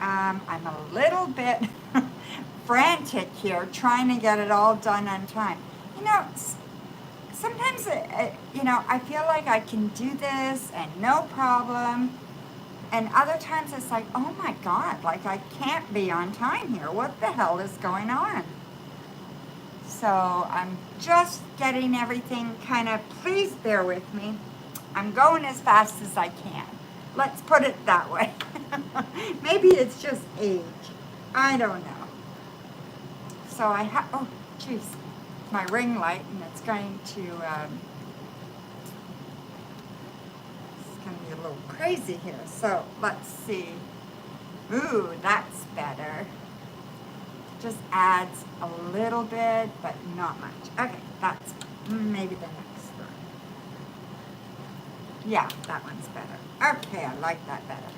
I'm a little bit frantic here trying to get it all done on time. You know, sometimes, I feel like I can do this and no problem. And other times it's like, oh my God, like I can't be on time here. What the hell is going on? So I'm just getting everything kind of, please bear with me. I'm going as fast as I can. Let's put it that way. Maybe it's just age. I don't know. So I have, oh, geez, my ring light, and it's going to be a little crazy here. So let's see. Ooh, that's better. Just adds a little bit, but not much. Okay, that's maybe the next one. Yeah, that one's better. Okay, I like that better.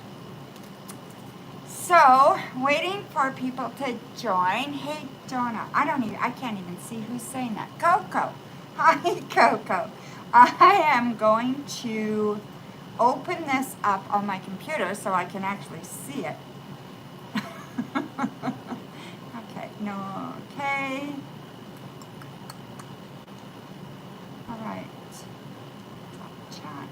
So, waiting for people to join. Hey, Donna, I can't even see who's saying that. Coco. Hi, Coco. I am going to open this up on my computer so I can actually see it. Okay, no, okay. All right. Chat.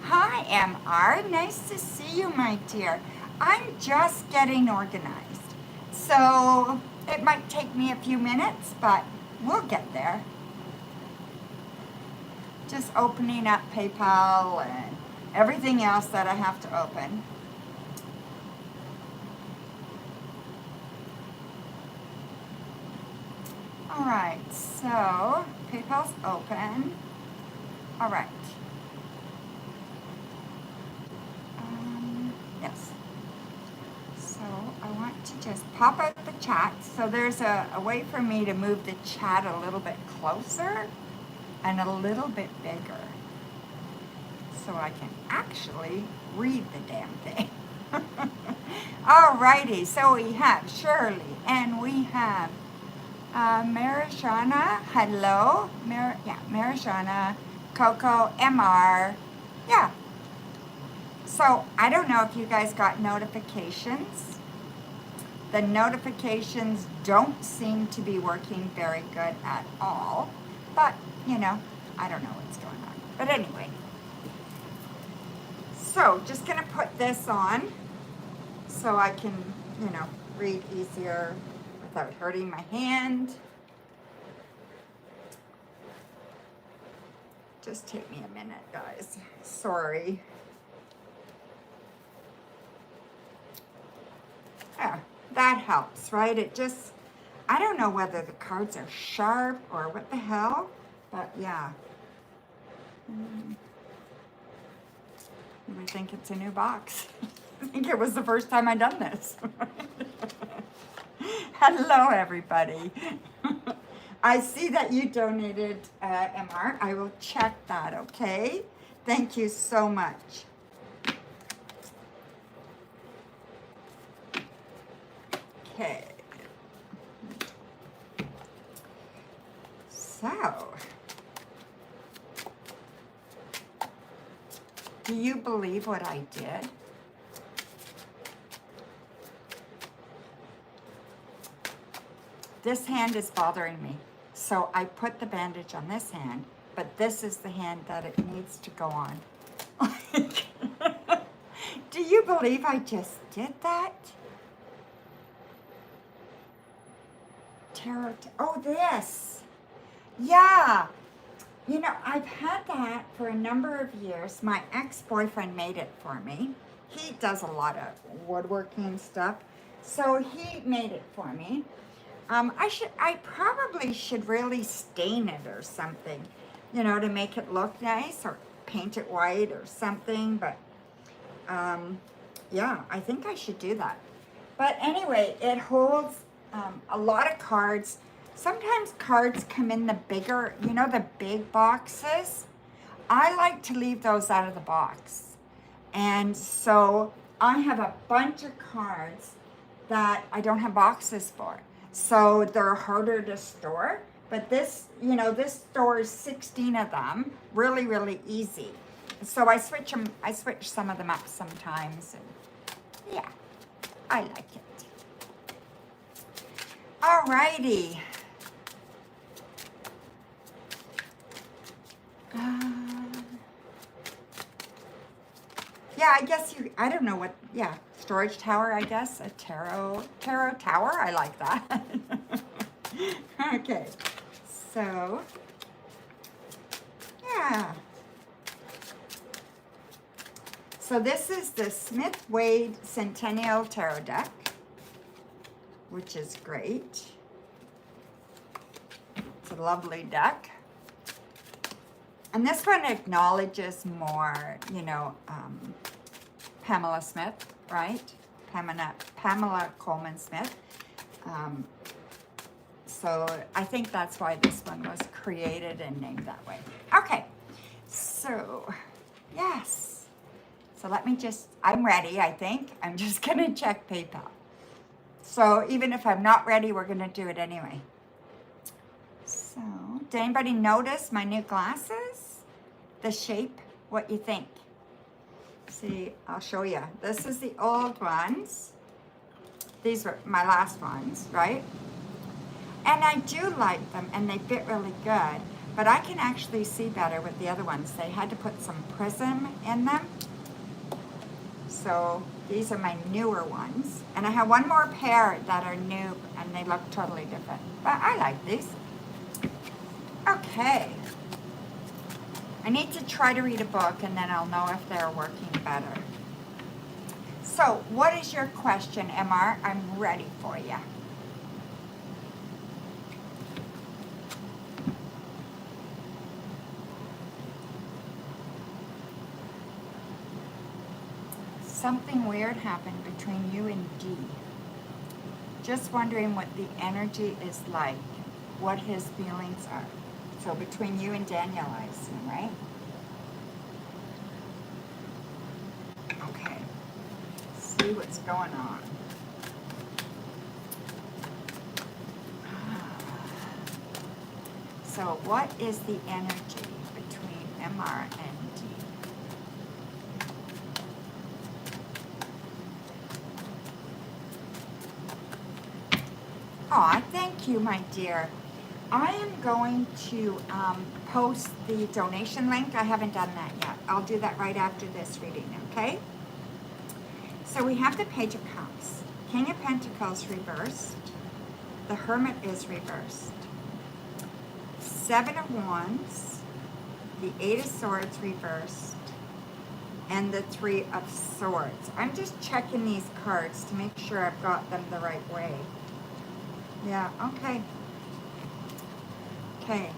Hi, MR. Nice to see you, my dear. I'm just getting organized. So it might take me a few minutes, but we'll get there. Just opening up PayPal and everything else that I have to open. All right, so PayPal's open. All right. Yes. So I want to just pop out the chat. So there's a way for me to move the chat a little bit closer and a little bit bigger, so I can actually read the damn thing. Alrighty, so we have Shirley and we have Marishana. Hello, Marishana, Coco, MR. Yeah. So I don't know if you guys got notifications. The notifications don't seem to be working very good at all. But, I don't know what's going on. But anyway. So just going to put this on so I can, read easier without hurting my hand. Just take me a minute, guys. Sorry. Yeah, that helps, right? It just, I don't know whether the cards are sharp or what the hell, but yeah. You would think it's a new box. I think it was the first time I'd done this. Hello, everybody. I see that you donated, MR. I will check that, okay? Thank you so much. Okay. So, do you believe what I did? This hand is bothering me. So I put the bandage on this hand, but this is the hand that it needs to go on. Do you believe I just did that? Tarot. Oh, this. Yeah. I've had that for a number of years. My ex-boyfriend made it for me. He does a lot of woodworking stuff. So he made it for me. I probably should really stain it or something, to make it look nice, or paint it white or something. But, yeah, I think I should do that. But anyway, it holds a lot of cards. Sometimes cards come in the bigger, the big boxes. I like to leave those out of the box. And so I have a bunch of cards that I don't have boxes for. So they're harder to store. But this, this stores 16 of them really, really easy. So I switch them. I switch some of them up sometimes. And yeah, I like it. Alrighty. Yeah, I guess I don't know what, yeah, storage tower, I guess, a tarot tower, I like that. Okay, so, yeah. So this is the Smith-Wade Centennial Tarot deck, which is great. It's a lovely deck. And this one acknowledges more, you know, Pamela Smith, right? Pamela Coleman Smith. So I think that's why this one was created and named that way. Okay, so yes. So let me just, I'm ready, I think. I'm just gonna check PayPal. So even if I'm not ready, we're gonna do it anyway. So, did anybody notice my new glasses? The shape, what you think? See, I'll show you. This is the old ones. These were my last ones, right? And I do like them and they fit really good, but I can actually see better with the other ones. They had to put some prism in them. So these are my newer ones. And I have one more pair that are new and they look totally different. But I like these. Okay. I need to try to read a book and then I'll know if they're working better. So, what is your question, MR? I'm ready for you. Something weird happened between you and D. Just wondering what the energy is like, what his feelings are. So between you and Daniel, I assume, right? Okay. See what's going on. So what is the energy between MR and D? Aw, thank you, my dear. I am going to post the donation link. I haven't done that yet. I'll do that right after this reading, okay? So we have the Page of Cups, King of Pentacles reversed, the Hermit is reversed, Seven of Wands, the Eight of Swords reversed, and the Three of Swords. I'm just checking these cards to make sure I've got them the right way. Yeah, okay. Okay.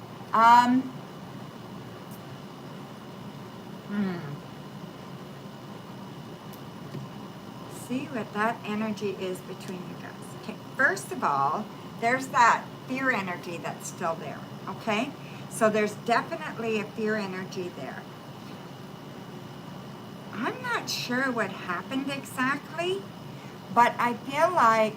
See what that energy is between you guys. Okay, first of all, there's that fear energy that's still there, okay? So there's definitely a fear energy there. I'm not sure what happened exactly, but I feel like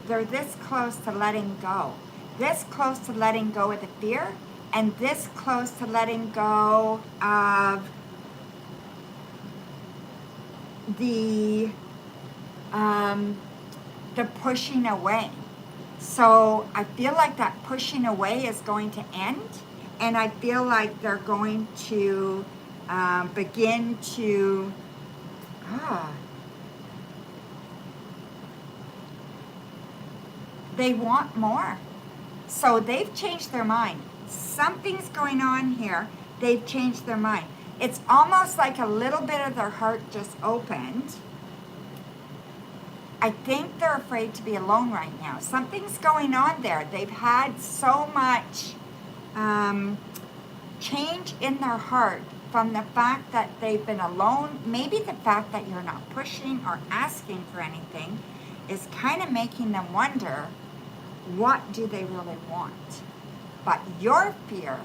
they're this close to letting go. This close to letting go of the fear, and this close to letting go of the pushing away. So I feel like that pushing away is going to end, and I feel like they're going to begin to they want more. So they've changed their mind. Something's going on here. They've changed their mind. It's almost like a little bit of their heart just opened. I think they're afraid to be alone right now. Something's going on there. They've had so much change in their heart from the fact that they've been alone. Maybe the fact that you're not pushing or asking for anything is kind of making them wonder, what do they really want? But your fear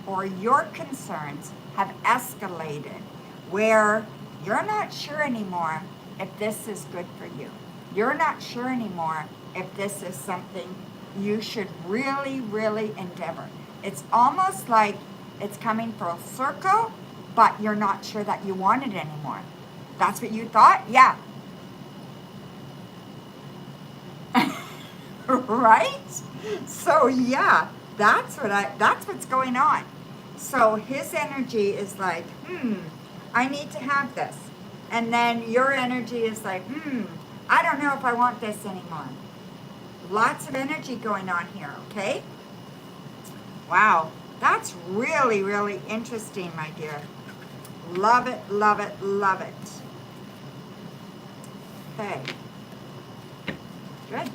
or your concerns have escalated where you're not sure anymore if this is good for you. You're not sure anymore if this is something you should really, really endeavor. It's almost like it's coming full circle, but you're not sure that you want it anymore. That's what you thought? Yeah. Right? So yeah, that's what's going on. So his energy is like, I need to have this. And then your energy is like, I don't know if I want this anymore. Lots of energy going on here, okay? Wow, that's really, really interesting, my dear. Love it, love it, love it. Okay. Good.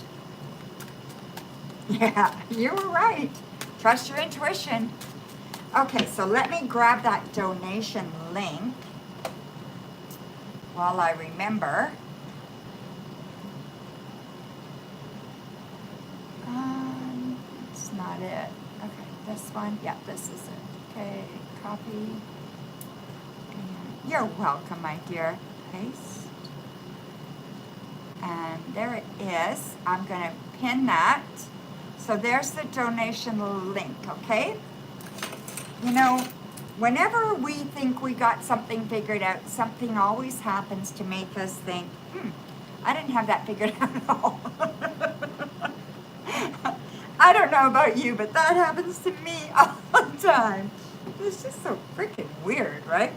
Yeah, you were right. Trust your intuition. Okay, so let me grab that donation link while I remember. It's not it. Okay, this one. Yeah, this is it. Okay, copy. And you're welcome, my dear. Paste. And there it is. I'm going to pin that. So there's the donation link, okay? You know, whenever we think we got something figured out, something always happens to make us think, I didn't have that figured out at all. I don't know about you, but that happens to me all the time. It's just so freaking weird, right?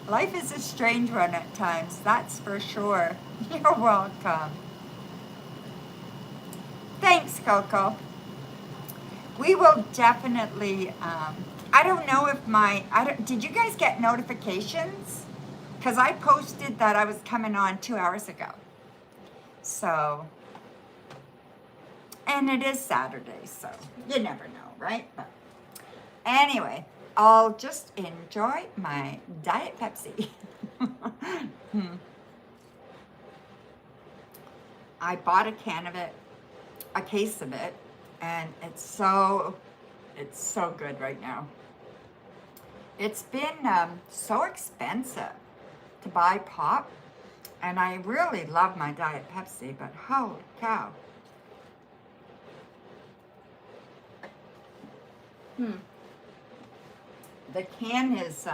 Life is a strange one at times, that's for sure. You're welcome. Thanks, Coco. We will definitely, I don't know if did you guys get notifications? Because I posted that I was coming on 2 hours ago. So, and it is Saturday, so you never know, right? But anyway, I'll just enjoy my Diet Pepsi. I bought a can of it, a case of it, and it's so good right now. It's been so expensive to buy pop, and I really love my Diet Pepsi, but holy cow. The can is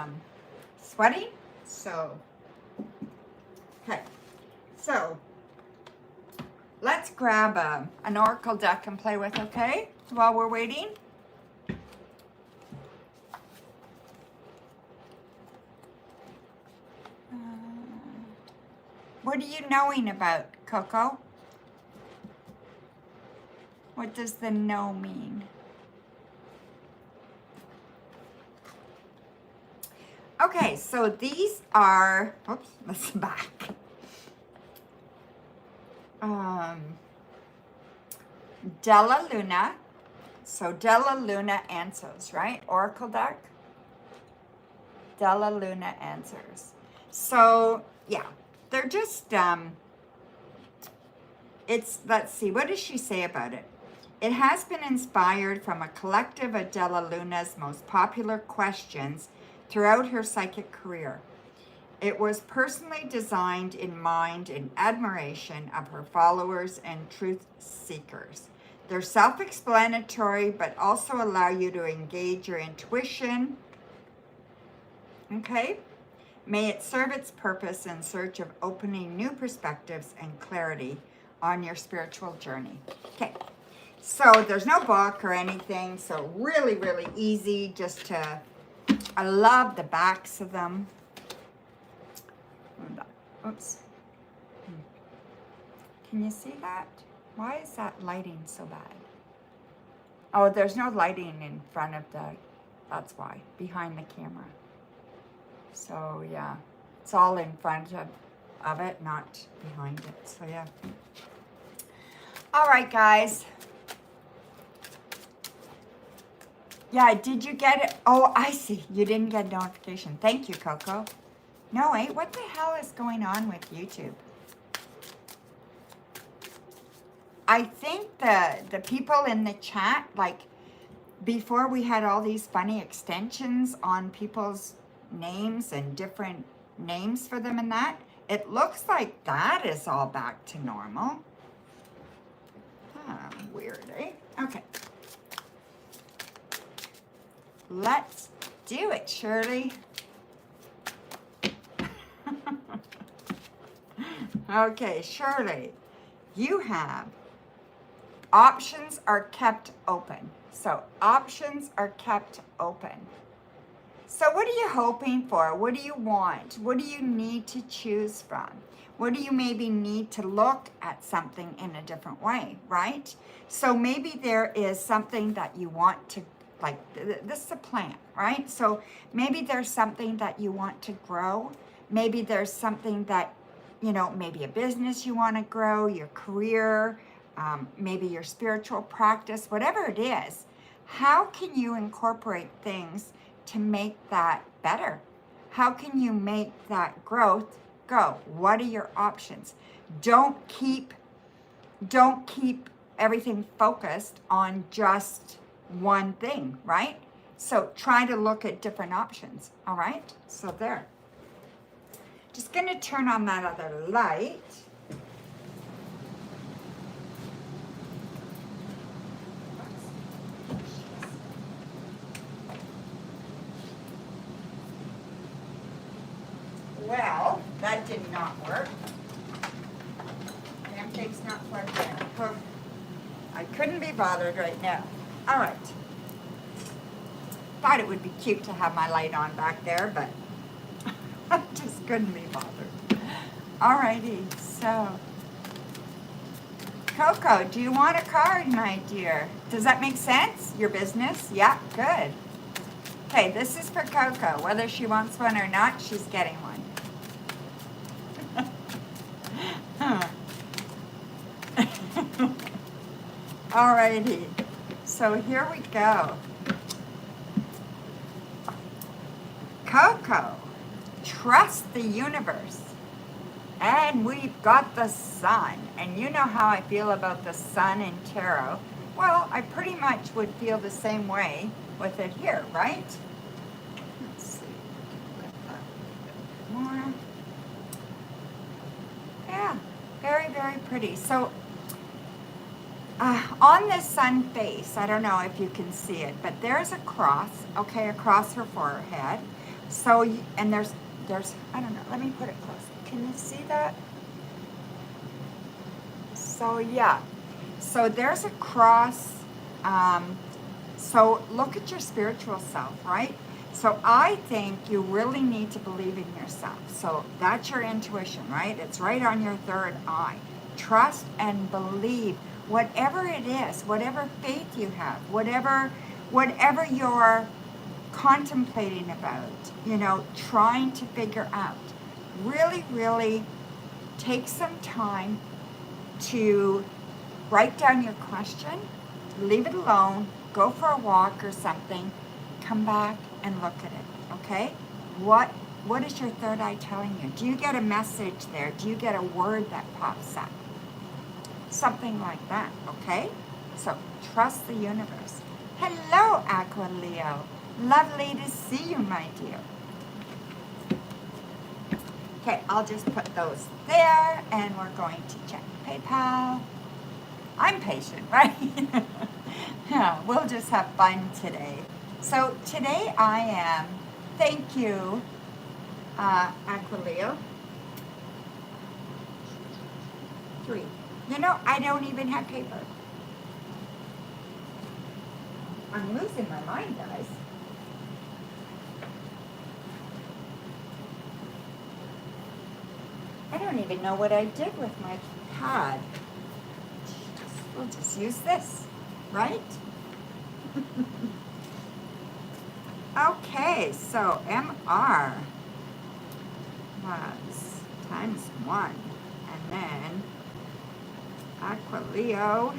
sweaty, so, okay. So, let's grab an oracle deck and play with, okay? While we're waiting. What are you knowing about, Coco? What does the no mean? Okay, so these are, oops, let's back. Della Luna. So Della Luna answers, right? Oracle deck. Della Luna answers. So yeah, they're just let's see, what does she say about it? It has been inspired from a collective of Della Luna's most popular questions throughout her psychic career. It was personally designed in mind and admiration of her followers and truth seekers. They're self-explanatory, but also allow you to engage your intuition. Okay? May it serve its purpose in search of opening new perspectives and clarity on your spiritual journey. Okay. So there's no book or anything, so really, really easy just to, I love the backs of them. Oops. Can you see that? Why is that lighting so bad? Oh, there's no lighting in front of that's why, behind the camera. So yeah, it's all in front of it, not behind it, so yeah. All right, guys. Yeah, did you get it? Oh, I see. You didn't get a notification. Thank you, Coco. No, what the hell is going on with YouTube? I think the people in the chat, like, before we had all these funny extensions on people's names and different names for them and that, it looks like that is all back to normal. Weird, eh? Okay. Let's do it, Shirley. Okay, Shirley, you have options are kept open. So options are kept open. So what are you hoping for? What do you want? What do you need to choose from? What do you maybe need to look at something in a different way, right? So maybe there is something that you want to, like, this is a plant, right? So maybe there's something that you want to grow. Maybe there's something that, maybe a business you want to grow, your career, maybe your spiritual practice, whatever it is. How can you incorporate things to make that better? How can you make that growth go? What are your options? Don't keep everything focused on just one thing, right? So try to look at different options, all right? So there. Just gonna turn on that other light. Well, that did not work. Damn thing's not plugged in. Oh, I couldn't be bothered right now. All right. Thought it would be cute to have my light on back there, but I just couldn't be bothered. All righty, so. Coco, do you want a card, my dear? Does that make sense? Your business? Yeah, good. Okay, this is for Coco. Whether she wants one or not, she's getting one. Alrighty, so here we go. Coco, trust the universe. And we've got the sun. And you know how I feel about the sun in tarot. Well, I pretty much would feel the same way with it here, right? Let's see. More. Yeah, very, very pretty. So on this sun face, I don't know if you can see it, but there's a cross, okay, across her forehead. So, and there's, I don't know, let me put it close. Can you see that? So yeah, so there's a cross. So look at your spiritual self, right? So I think you really need to believe in yourself. So that's your intuition, right? It's right on your third eye. Trust and believe, whatever it is, whatever faith you have, whatever you're contemplating about, trying to figure out. Really, really take some time to write down your question, leave it alone, go for a walk or something, come back and look at it, okay? What is your third eye telling you? Do you get a message there? Do you get a word that pops up? Something like that, okay? So trust the universe. Hello, Aqua Leo. Lovely to see you, my dear. Okay, I'll just put those there, and we're going to check PayPal. I'm patient, right? Yeah, we'll just have fun today. So today I am, thank you, Aquileo. 3. I don't even have paper. I'm losing my mind, guys. I don't even know what I did with my pad. We'll just use this, right? Okay, so MR was times 1. And then Aquileo,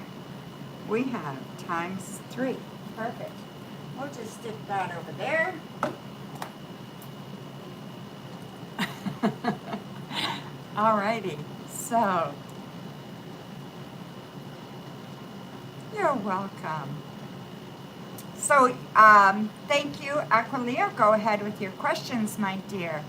we have times 3. Perfect. We'll just stick that over there. Alrighty, so you're welcome. So thank you, Aquileo. Go ahead with your questions, my dear.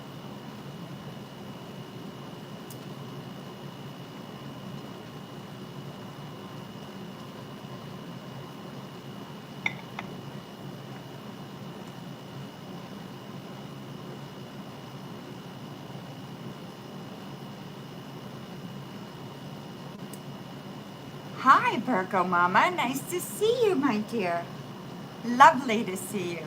Hi, Virgo Mama. Nice to see you, my dear. Lovely to see you.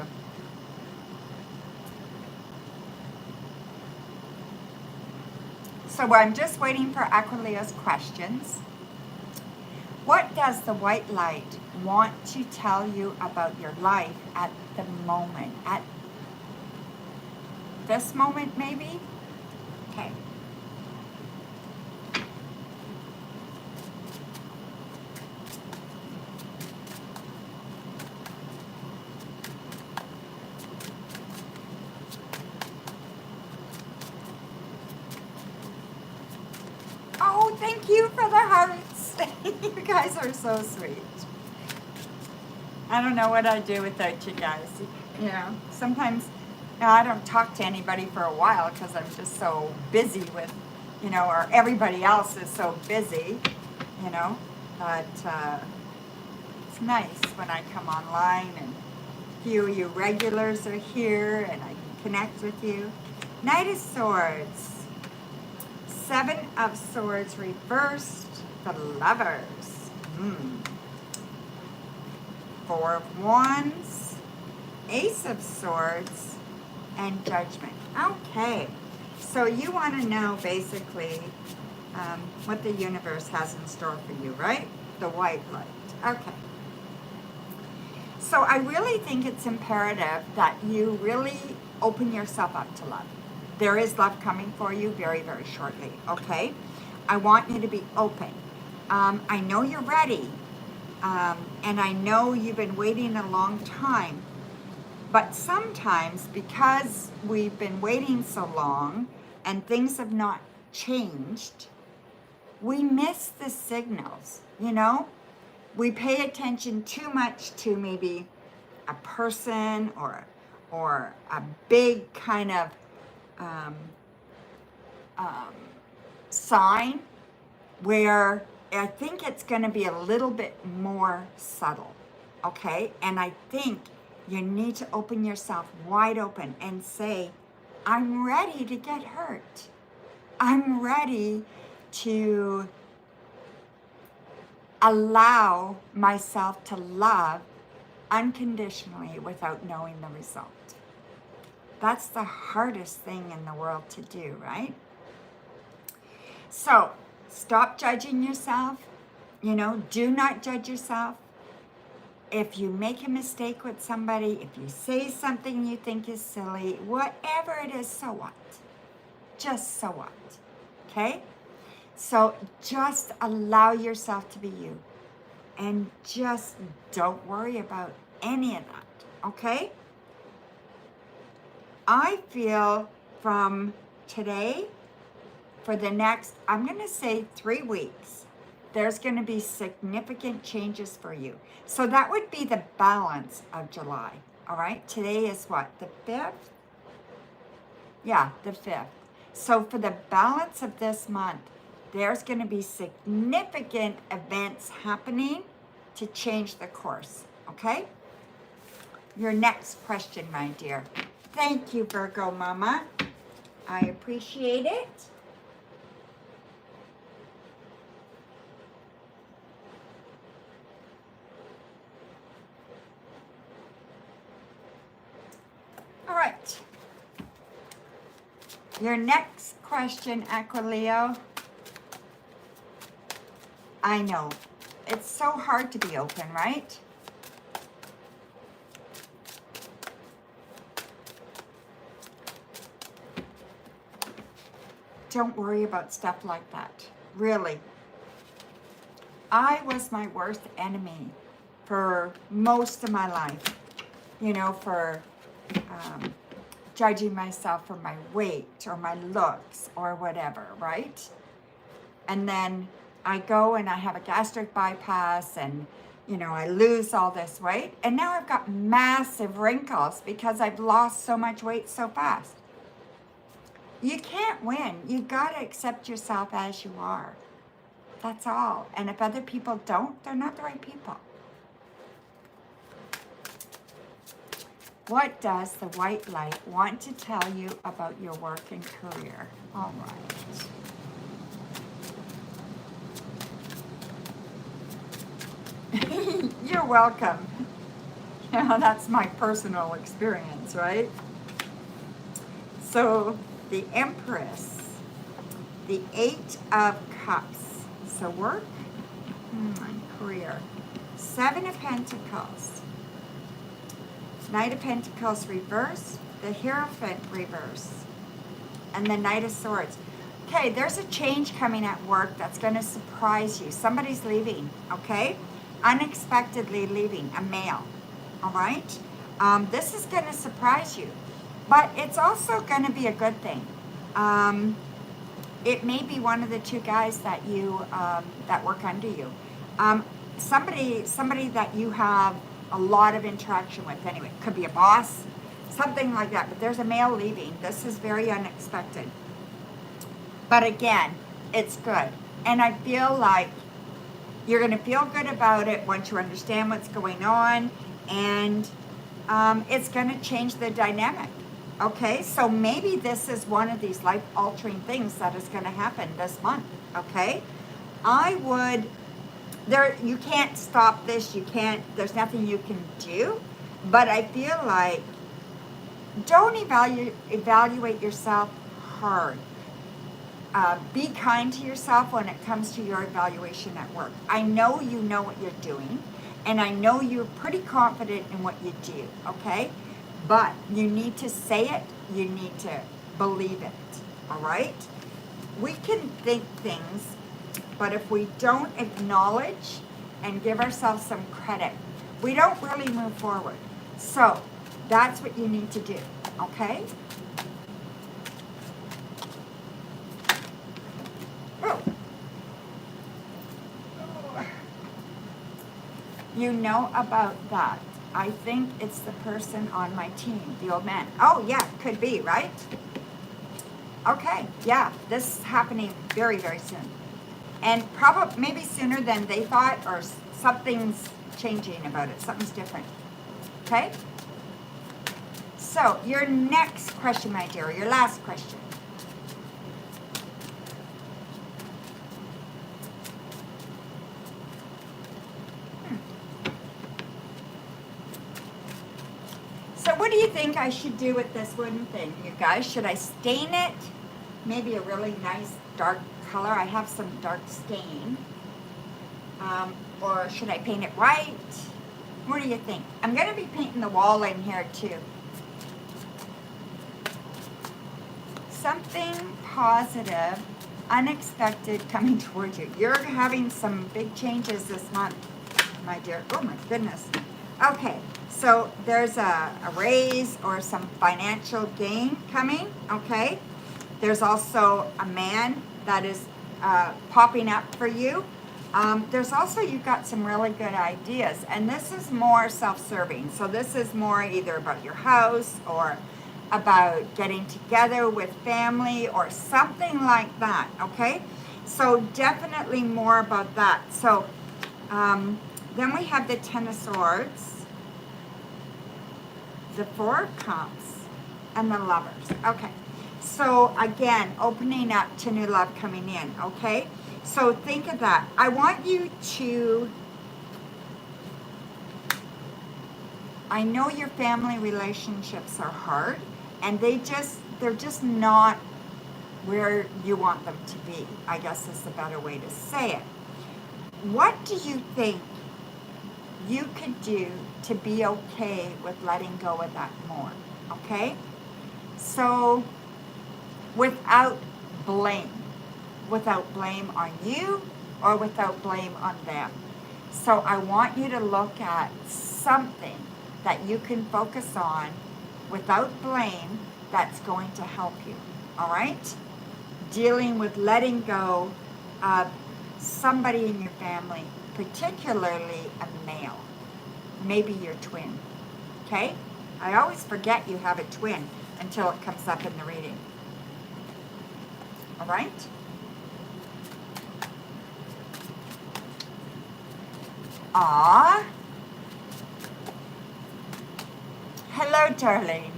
So I'm just waiting for Aquilea's questions. What does the white light want to tell you about your life at the moment? At this moment, maybe? Okay. Oh, thank you for the hearts. You guys are so sweet. I don't know what I'd do without you guys. You know, sometimes I don't talk to anybody for a while because I'm just so busy with, or everybody else is so busy, you know. But it's nice when I come online and a few of you regulars are here and I can connect with you. Knight of Swords. 7 of Swords reversed. The Lovers. 4 of Wands. Ace of Swords. And Judgment. Okay. So you want to know basically what the universe has in store for you, right? The white light. Okay. So I really think it's imperative that you really open yourself up to love. There is love coming for you very, very shortly, okay? I want you to be open. I know you're ready, and I know you've been waiting a long time, but sometimes because we've been waiting so long and things have not changed, we miss the signals, We pay attention too much to maybe a person or a big kind of sign where I think it's going to be a little bit more subtle, okay? And I think you need to open yourself wide open and say, I'm ready to get hurt. I'm ready to allow myself to love unconditionally without knowing the result. That's the hardest thing in the world to do, right? So stop judging yourself. Do not judge yourself. If you make a mistake with somebody, if you say something you think is silly, whatever it is, so what? Just so what? Okay? So just allow yourself to be you. And just don't worry about any of that, okay? I feel from today, for the next, I'm going to say 3 weeks, there's going to be significant changes for you. So that would be the balance of July, all right? Today is what, the 5th? Yeah, the 5th. So for the balance of this month, there's going to be significant events happening to change the course, okay? Your next question, my dear. Thank you, Virgo Mama. I appreciate it. All right. Your next question, Aquileo. I know. It's so hard to be open, right? Don't worry about stuff like that. Really. I was my worst enemy for most of my life. For judging myself for my weight or my looks or whatever, right? And then I go and I have a gastric bypass and, I lose all this weight. And now I've got massive wrinkles because I've lost so much weight so fast. You can't win. You got to accept yourself as you are. That's all. And if other people don't, they're not the right people. What does the white light want to tell you about your work and career? All right. You're welcome. That's my personal experience, right? So the Empress, the Eight of Cups. So work, career. Seven of Pentacles, Knight of Pentacles reverse, the Hierophant reverse, and the Knight of Swords. Okay, there's a change coming at work that's going to surprise you. Somebody's leaving, okay? Unexpectedly leaving, a male, all right? This is going to surprise you, but it's also going to be a good thing. It may be one of the two guys that you that work under you. Somebody that you have a lot of interaction with. Anyway, could be a boss, something like that. But there's a male leaving. This is very unexpected. But again, it's good. And I feel like you're going to feel good about it once you understand what's going on. And it's going to change the dynamic. Okay, so maybe this is one of these life-altering things that is going to happen this month, okay? You can't stop this, there's nothing you can do, but I feel like don't evaluate yourself hard. Be kind to yourself when it comes to your evaluation at work. I know you know what you're doing, and I know you're pretty confident in what you do, okay? But you need to say it, you need to believe it, all right? We can think things, but if we don't acknowledge and give ourselves some credit, we don't really move forward. So that's what you need to do, okay? Oh. You know about that. I think it's the person on my team, the old man. Oh, yeah, could be, right? Okay, yeah, this is happening very, very soon. And probably, maybe sooner than they thought, or something's changing about it. Something's different. Okay? So, your next question, my dear, your last question. So what do you think I should do with this wooden thing, you guys? Should I stain it? Maybe a really nice dark color. I have some dark stain. Or should I paint it white? What do you think? I'm going to be painting the wall in here too. Something positive, unexpected coming towards you. You're having some big changes this month, my dear. Oh my goodness. Okay. So there's a raise or some financial gain coming, okay? There's also a man that is popping up for you. There's also, you've got some really good ideas, and this is more self-serving. So this is more either about your house or about getting together with family or something like that, okay? So definitely more about that. So then we have the Ten of Swords, the Four of Cups, and the Lovers. Okay, so again, opening up to new love coming in, okay? So think of that. I want you to, I know your family relationships are hard, and they're just not where you want them to be, I guess is the better way to say it. What do you think you could do to be okay with letting go of that more, okay? So without blame on you or without blame on them. So I want you to look at something that you can focus on without blame that's going to help you, all right? Dealing with letting go of somebody in your family, particularly a male, maybe your twin, okay? I always forget you have a twin until it comes up in the reading, all right? Ah, hello, darling.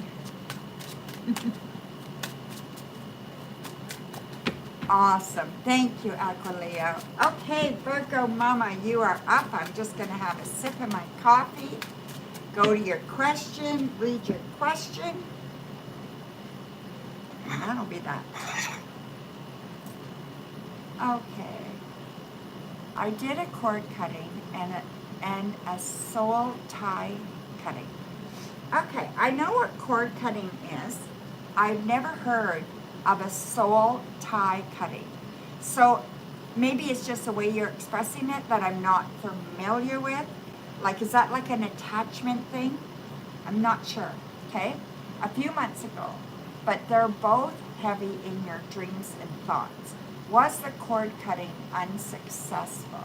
Awesome. Thank you, Aquileo. Okay, Virgo Mama, you are up. I'm just going to have a sip of my coffee. Go to your question, read your question, and that'll be that. Okay. I did a cord cutting and a soul tie cutting. Okay, I know what cord cutting is. I've never heard of a soul tie cutting. So maybe it's just the way you're expressing it that I'm not familiar with. Like, is that like an attachment thing? I'm not sure, okay? A few months ago, but they're both heavy in your dreams and thoughts. Was the cord cutting unsuccessful?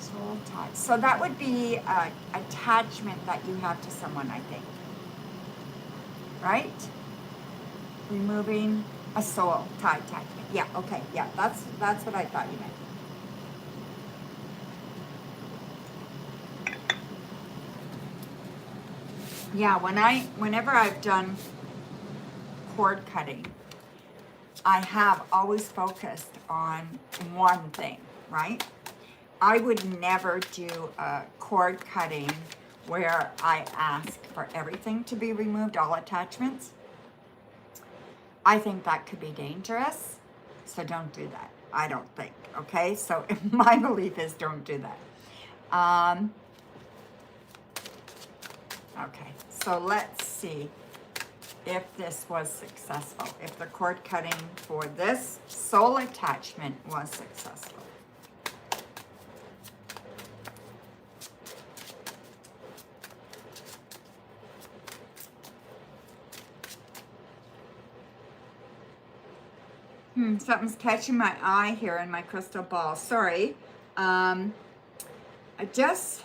Soul tie. So that would be an attachment that you have to someone, I think. Right? Removing a soul tie attachment. Yeah, okay, yeah, that's what I thought you meant. Yeah, whenever I've done cord cutting, I have always focused on one thing, right? I would never do a cord cutting where I ask for everything to be removed, all attachments. I think that could be dangerous, so don't do that. I don't think, okay? So my belief is don't do that. Okay, so let's see if this was successful, if the cord cutting for this soul attachment was successful. Something's catching my eye here in my crystal ball. Sorry. I just,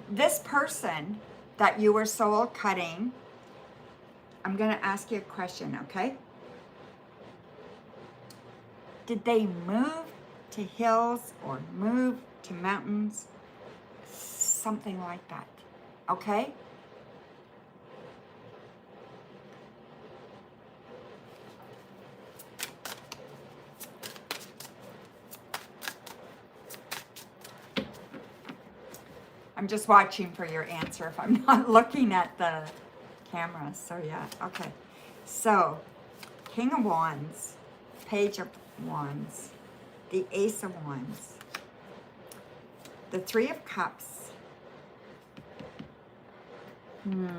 This person that you were soul cutting, I'm going to ask you a question, okay? Did they move to hills or move to mountains? Something like that, okay? I'm just watching for your answer if I'm not looking at the camera. So yeah, okay. So, King of Wands, Page of Wands, the Ace of Wands, the Three of Cups, the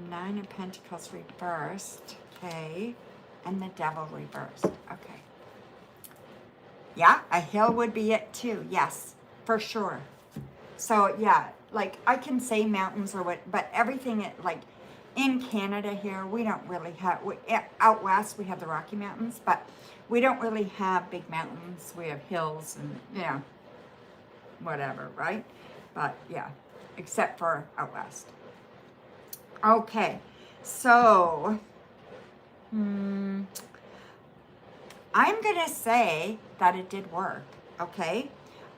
Nine of Pentacles reversed, okay, and the Devil reversed, okay. Yeah, a hill would be it too. Yes, for sure. So yeah, like I can say mountains or what, but everything like in Canada here, we don't really have, out west we have the Rocky Mountains, but we don't really have big mountains. We have hills and yeah, whatever, right? But yeah, except for out west. Okay, so, I'm going to say that it did work, okay?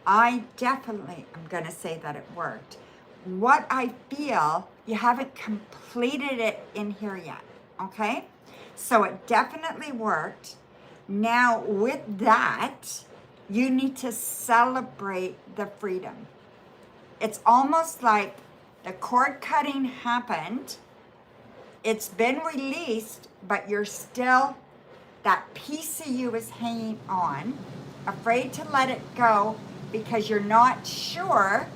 I definitely am going to say that it worked. What I feel, you haven't completed it in here yet, okay? So it definitely worked. Now with that, you need to celebrate the freedom. It's almost like the cord cutting happened. It's been released, but you're still, that piece of you is hanging on, afraid to let it go because you're not sure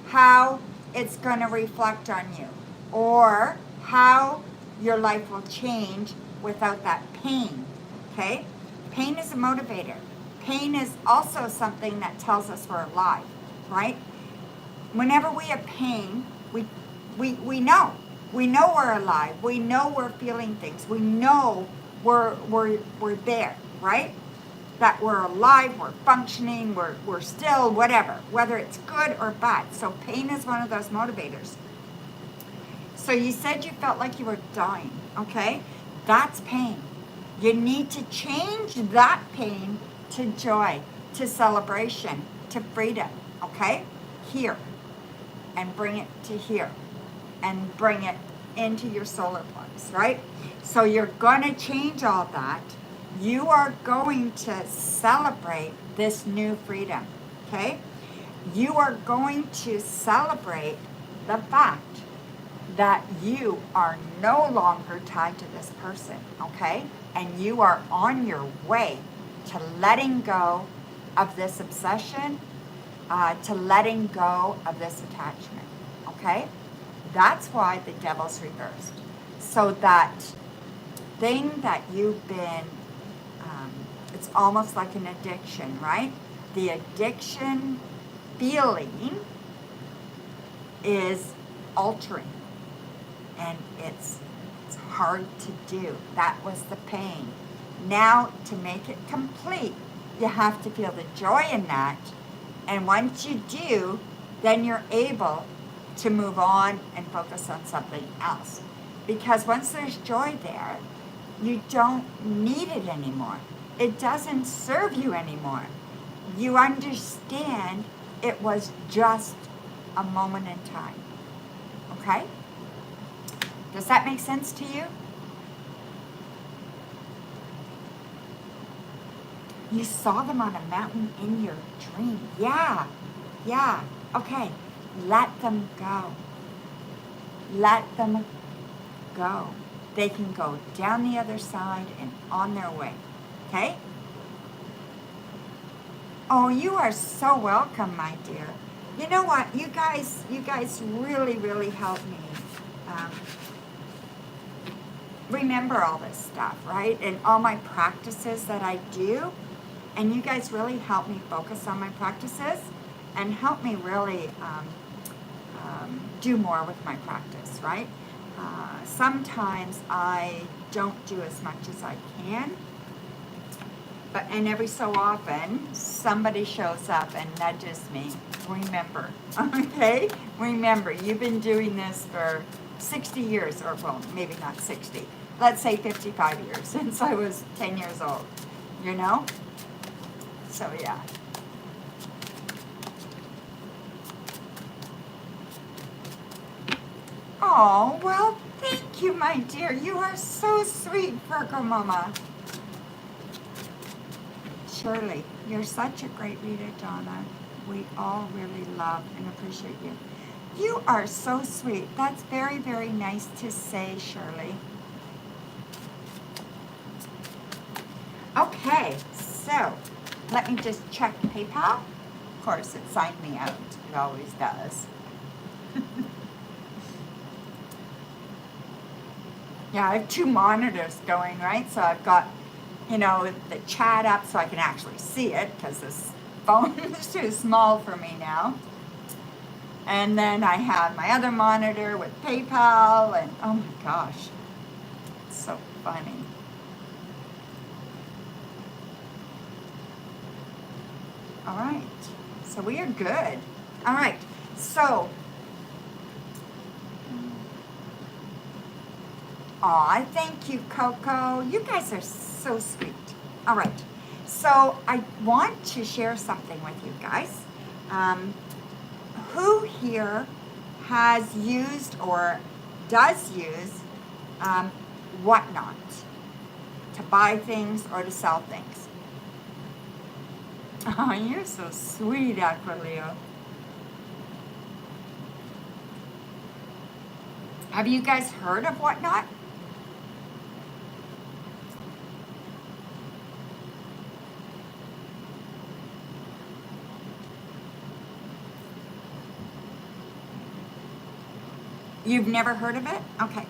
how it's going to reflect on you or how your life will change without that pain, okay? Pain is a motivator. Pain is also something that tells us we're alive, right? Whenever we have pain, we know. We know we're alive. We know we're feeling things. We know we're there, right? That we're alive, we're functioning, we're still whatever, whether it's good or bad. So pain is one of those motivators. So you said you felt like you were dying, okay? That's pain. You need to change that pain to joy. to celebration, to freedom, okay? Here, and bring it to here, and bring it into your solar plexus, right? So you're going to change all that. You are going to celebrate this new freedom, okay? You are going to celebrate the fact that you are no longer tied to this person, okay? And you are on your way to letting go of this obsession, to letting go of this attachment, okay? That's why the devil's reversed. So that thing that you've been, it's almost like an addiction, right? The addiction feeling is altering, and it's hard to do. That was the pain. Now, to make it complete, you have to feel the joy in that, and once you do, then you're able to move on and focus on something else. Because once there's joy there, you don't need it anymore. It doesn't serve you anymore. You understand it was just a moment in time. Okay? Does that make sense to you? You saw them on a mountain in your dream. Yeah. Okay. Let them go. Let them go. They can go down the other side and on their way. Okay? Oh, you are so welcome, my dear. You know what? You guys really, really help me remember all this stuff, right? And all my practices that I do. And you guys really help me focus on my practices and help me really do more with my practice, right? Sometimes I don't do as much as I can, and every so often somebody shows up and nudges me. Remember, okay? Remember, you've been doing this for 60 years, or well, maybe not 60. Let's say 55 years since I was 10 years old, you know? So yeah. Oh, well, thank you, my dear. You are so sweet, Virgo Mama. Shirley, you're such a great reader, Donna. We all really love and appreciate you. You are so sweet. That's very, very nice to say, Shirley. Okay, so let me just check PayPal. Of course, it signed me out. It always does. Yeah, I have two monitors going, right? So I've got, you know, the chat up so I can actually see it because this phone is too small for me now. And then I have my other monitor with PayPal, and oh my gosh, it's so funny. All right, so we are good. All right, so, aw, thank you, Coco. You guys are so sweet. All right, so I want to share something with you guys. Who here has used or does use Whatnot to buy things or to sell things? Oh, you're so sweet, Aquileo. Have you guys heard of Whatnot? You've never heard of it? Okay.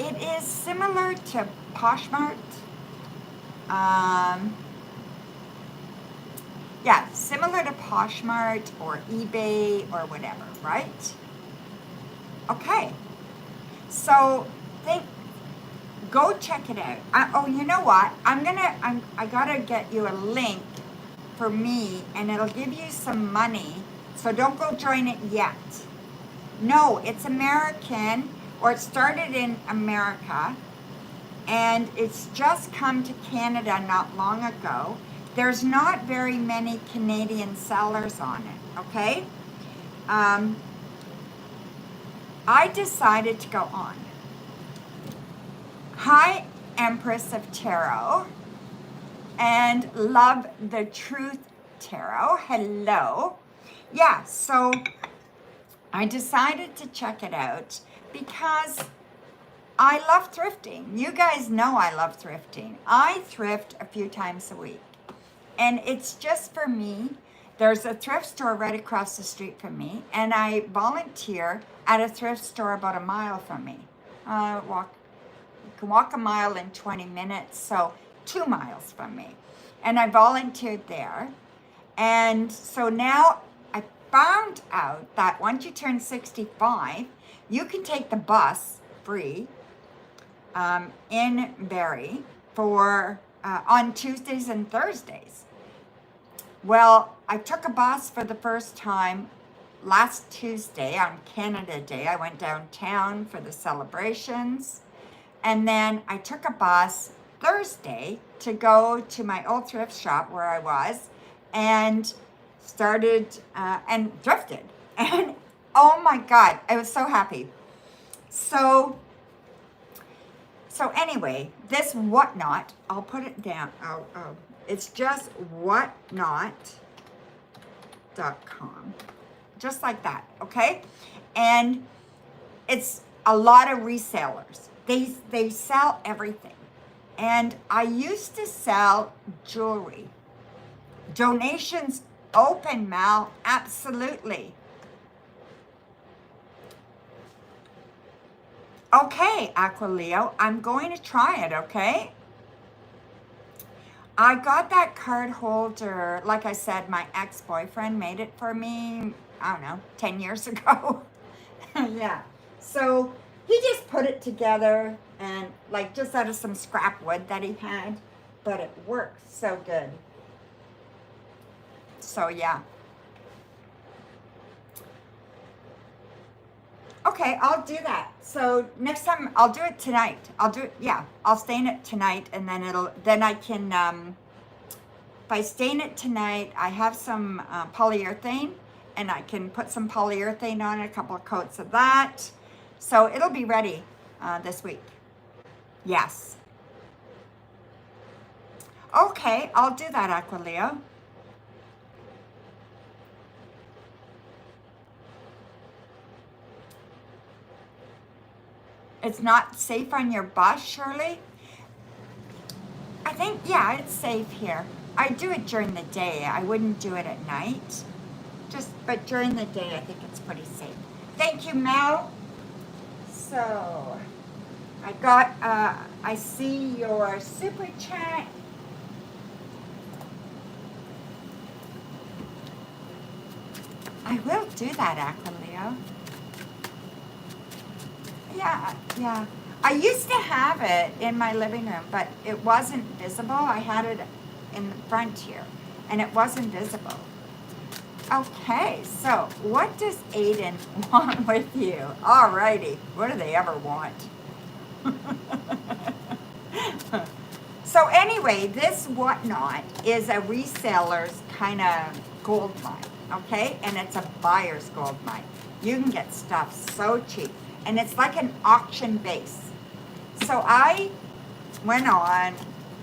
It is similar to Poshmark. Yeah, similar to Poshmark or eBay or whatever, right? Okay. So go check it out. Oh, you know what? I gotta get you a link for me, and it'll give you some money. So don't go join it yet. No, it's American, or it started in America, and it's just come to Canada not long ago. there's not very many Canadian sellers on it, okay? I decided to go on. Hi, Empress of Tarot, and Love the Truth Tarot. Hello. Yeah, so I decided to check it out because I love thrifting. You guys know I love thrifting. I thrift a few times a week, and it's just for me. There's a thrift store right across the street from me, and I volunteer at a thrift store about a mile from me. You can walk a mile in 20 minutes, so 2 miles from me. And I volunteered there. And so now I found out that once you turn 65, you can take the bus free in Barrie for on Tuesdays and Thursdays. Well, I took a bus for the first time last Tuesday on Canada Day. I went downtown for the celebrations. And then I took a bus Thursday to go to my old thrift shop where I was and started and thrifted. And oh my God, I was so happy. So anyway, this whatnot, I'll put it down. It's just whatnot.com. Just like that, okay? And it's a lot of resellers. They sell everything. And I used to sell jewelry. Donations open, Mal, absolutely. Okay, Aquileo, I'm going to try it, okay? I got that card holder, like I said, my ex-boyfriend made it for me, I don't know, 10 years ago. Yeah, so he just put it together and like just out of some scrap wood that he had, but it works so good. So yeah. Okay, I'll do that. So next time I'll do it tonight. I'll stain it tonight, and then I can, if I stain it tonight, I have some polyurethane, and I can put some polyurethane on it, a couple of coats of that. So it'll be ready this week. Yes. Okay, I'll do that, Aquileo. It's not safe on your bus, Shirley? I think, yeah, it's safe here. I do it during the day. I wouldn't do it at night. But during the day, I think it's pretty safe. Thank you, Mel. So, I see your super chat. I will do that, Aquileo. Yeah. I used to have it in my living room, but it wasn't visible. I had it in the front here, and it wasn't visible. Okay, so what does Aiden want with you? Alrighty, what do they ever want? So anyway, this whatnot is a reseller's kind of gold mine, okay? And it's a buyer's gold mine. You can get stuff so cheap. And it's like an auction base. So I went on,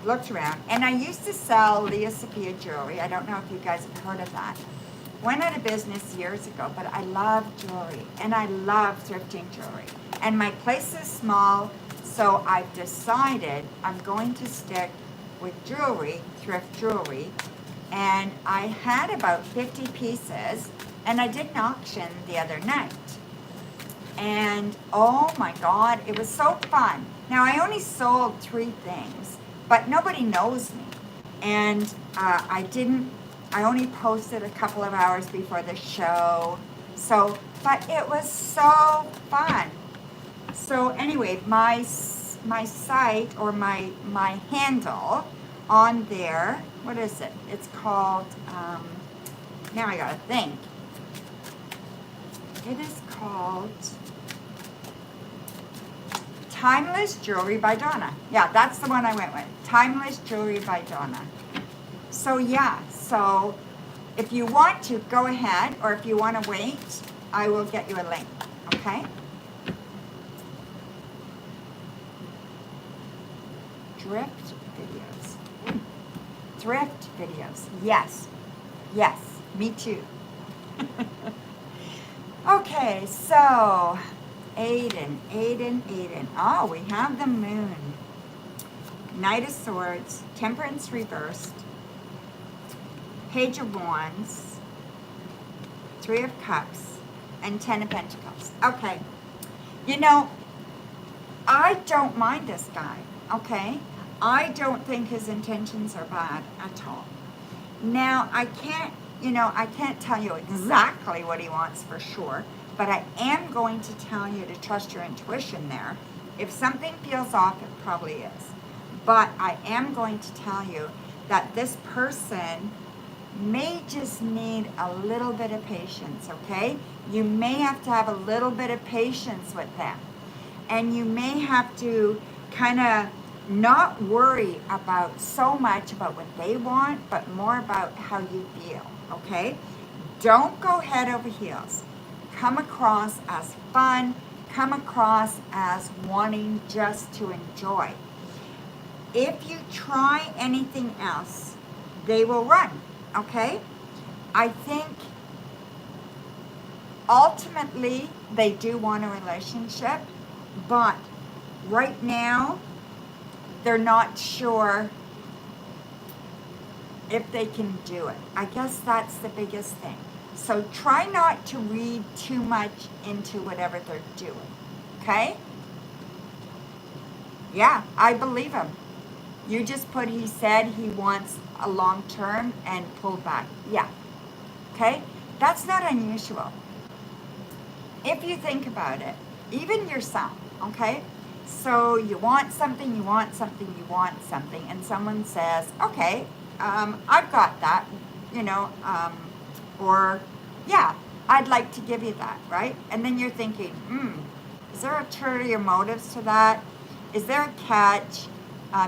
looked around, and I used to sell Leah Sophia jewelry. I don't know if you guys have heard of that. Went out of business years ago, but I love jewelry, and I love thrifting jewelry. And my place is small, so I've decided I'm going to stick with jewelry, thrift jewelry, and I had about 50 pieces, and I did an auction the other night. And oh my God, it was so fun. Now I only sold 3 things, but nobody knows me. And I only posted a couple of hours before the show. But it was so fun. So anyway, my site or my handle on there, what is it? It's called, now I gotta think. It is called Timeless Jewelry by Donna. Yeah, that's the one I went with. Timeless Jewelry by Donna. So yeah, so if you want to, go ahead, or if you want to wait, I will get you a link, okay? Drift videos. Thrift videos. Yes. Yes. Me too. Okay, so Aiden. Oh, we have the moon. Knight of Swords, Temperance reversed, Page of Wands, Three of Cups, and Ten of Pentacles. Okay. You know, I don't mind this guy, okay? I don't think his intentions are bad at all. Now, I can't tell you exactly what he wants for sure, but I am going to tell you to trust your intuition there. If something feels off, it probably is. But I am going to tell you that this person may just need a little bit of patience, okay? You may have to have a little bit of patience with them. And you may have to kind of not worry about so much about what they want, but more about how you feel, okay? Don't go head over heels. Come across as fun, come across as wanting just to enjoy. If you try anything else, they will run, okay? I think ultimately they do want a relationship, but right now they're not sure if they can do it. I guess that's the biggest thing. So try not to read too much into whatever they're doing, okay? Yeah, I believe him. You just put he said he wants a long term and pulled back. Yeah, okay? That's not unusual. If you think about it, even yourself, okay? So you want something, and someone says, okay, I've got that, or yeah, I'd like to give you that, right? And then you're thinking, is there ulterior motives to that? Is there a catch?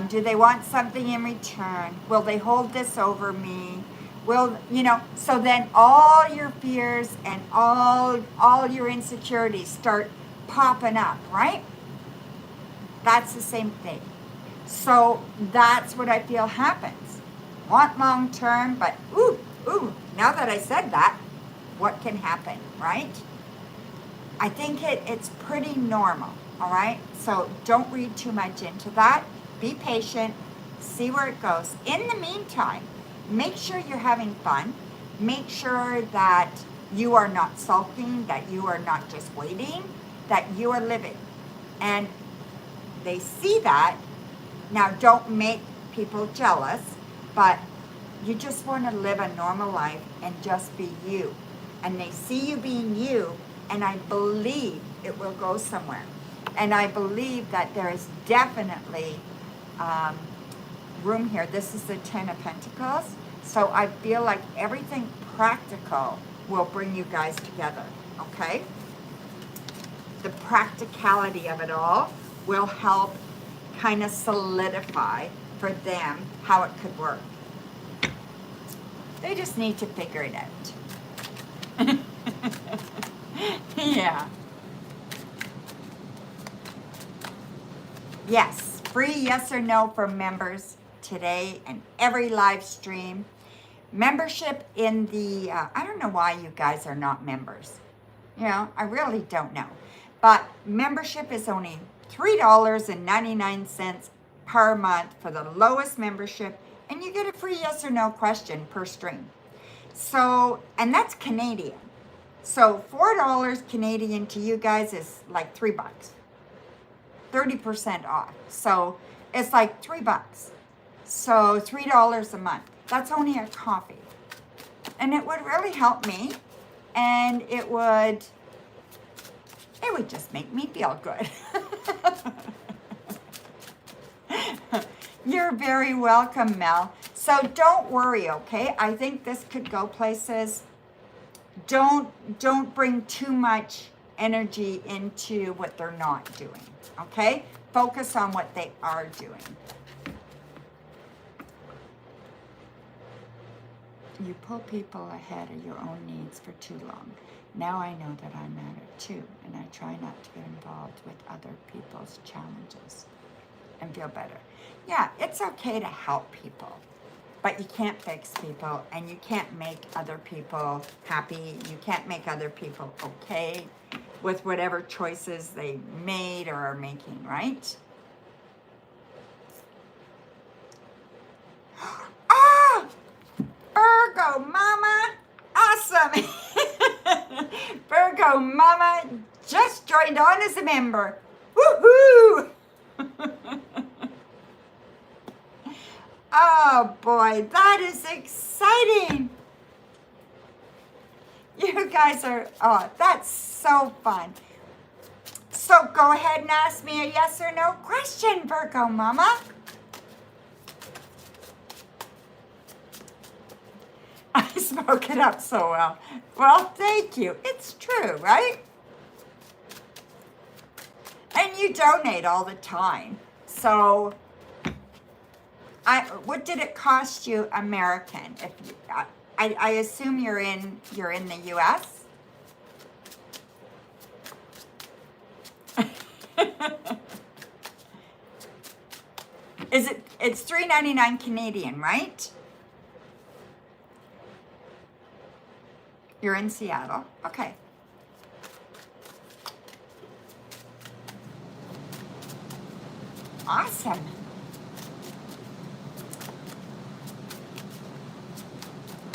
Do they want something in return? Will they hold this over me? So then all your fears and all your insecurities start popping up, right? That's the same thing. So that's what I feel happens. Want long term, but now that I said that, what can happen, right? I think it's pretty normal, all right? So don't read too much into that. Be patient, see where it goes. In the meantime, make sure you're having fun. Make sure that you are not sulking, that you are not just waiting, that you are living. And they see that. Now, don't make people jealous, but you just want to live a normal life and just be you. And they see you being you, and I believe it will go somewhere. And I believe that there is definitely room here. This is the Ten of Pentacles. So I feel like everything practical will bring you guys together, okay? The practicality of it all will help kind of solidify for them how it could work. They just need to figure it out. Yeah. Yes, free yes or no for members today and every live stream. Membership in the, I don't know why you guys are not members. I really don't know. But membership is only $3.99 per month for the lowest membership, and you get a free yes or no question per stream. So, and that's Canadian. So $4 Canadian to you guys is like $3. 30% off. So it's like $3. So $3 a month. That's only a coffee. And it would really help me. And it would just make me feel good. You're very welcome, Mel. So don't worry, okay? I think this could go places. Don't bring too much energy into what they're not doing, okay? Focus on what they are doing. You pull people ahead of your own needs for too long. Now I know that I matter too, and I try not to get involved with other people's challenges and feel better. Yeah, it's okay to help people, but you can't fix people, and you can't make other people happy. You can't make other people okay with whatever choices they made or are making, right? Ah! Virgo Mama! Awesome! Virgo Mama just joined on as a member. Woohoo! Oh boy, that is exciting! You guys are, oh, that's so fun. So go ahead and ask me a yes or no question, Virgo Mama. I spoke it up so well. Well, thank you. It's true, right? And you donate all the time. So, what did it cost you, American? If you, I assume you're in the U.S. It's $3.99 Canadian, right? You're in Seattle. Okay. Awesome.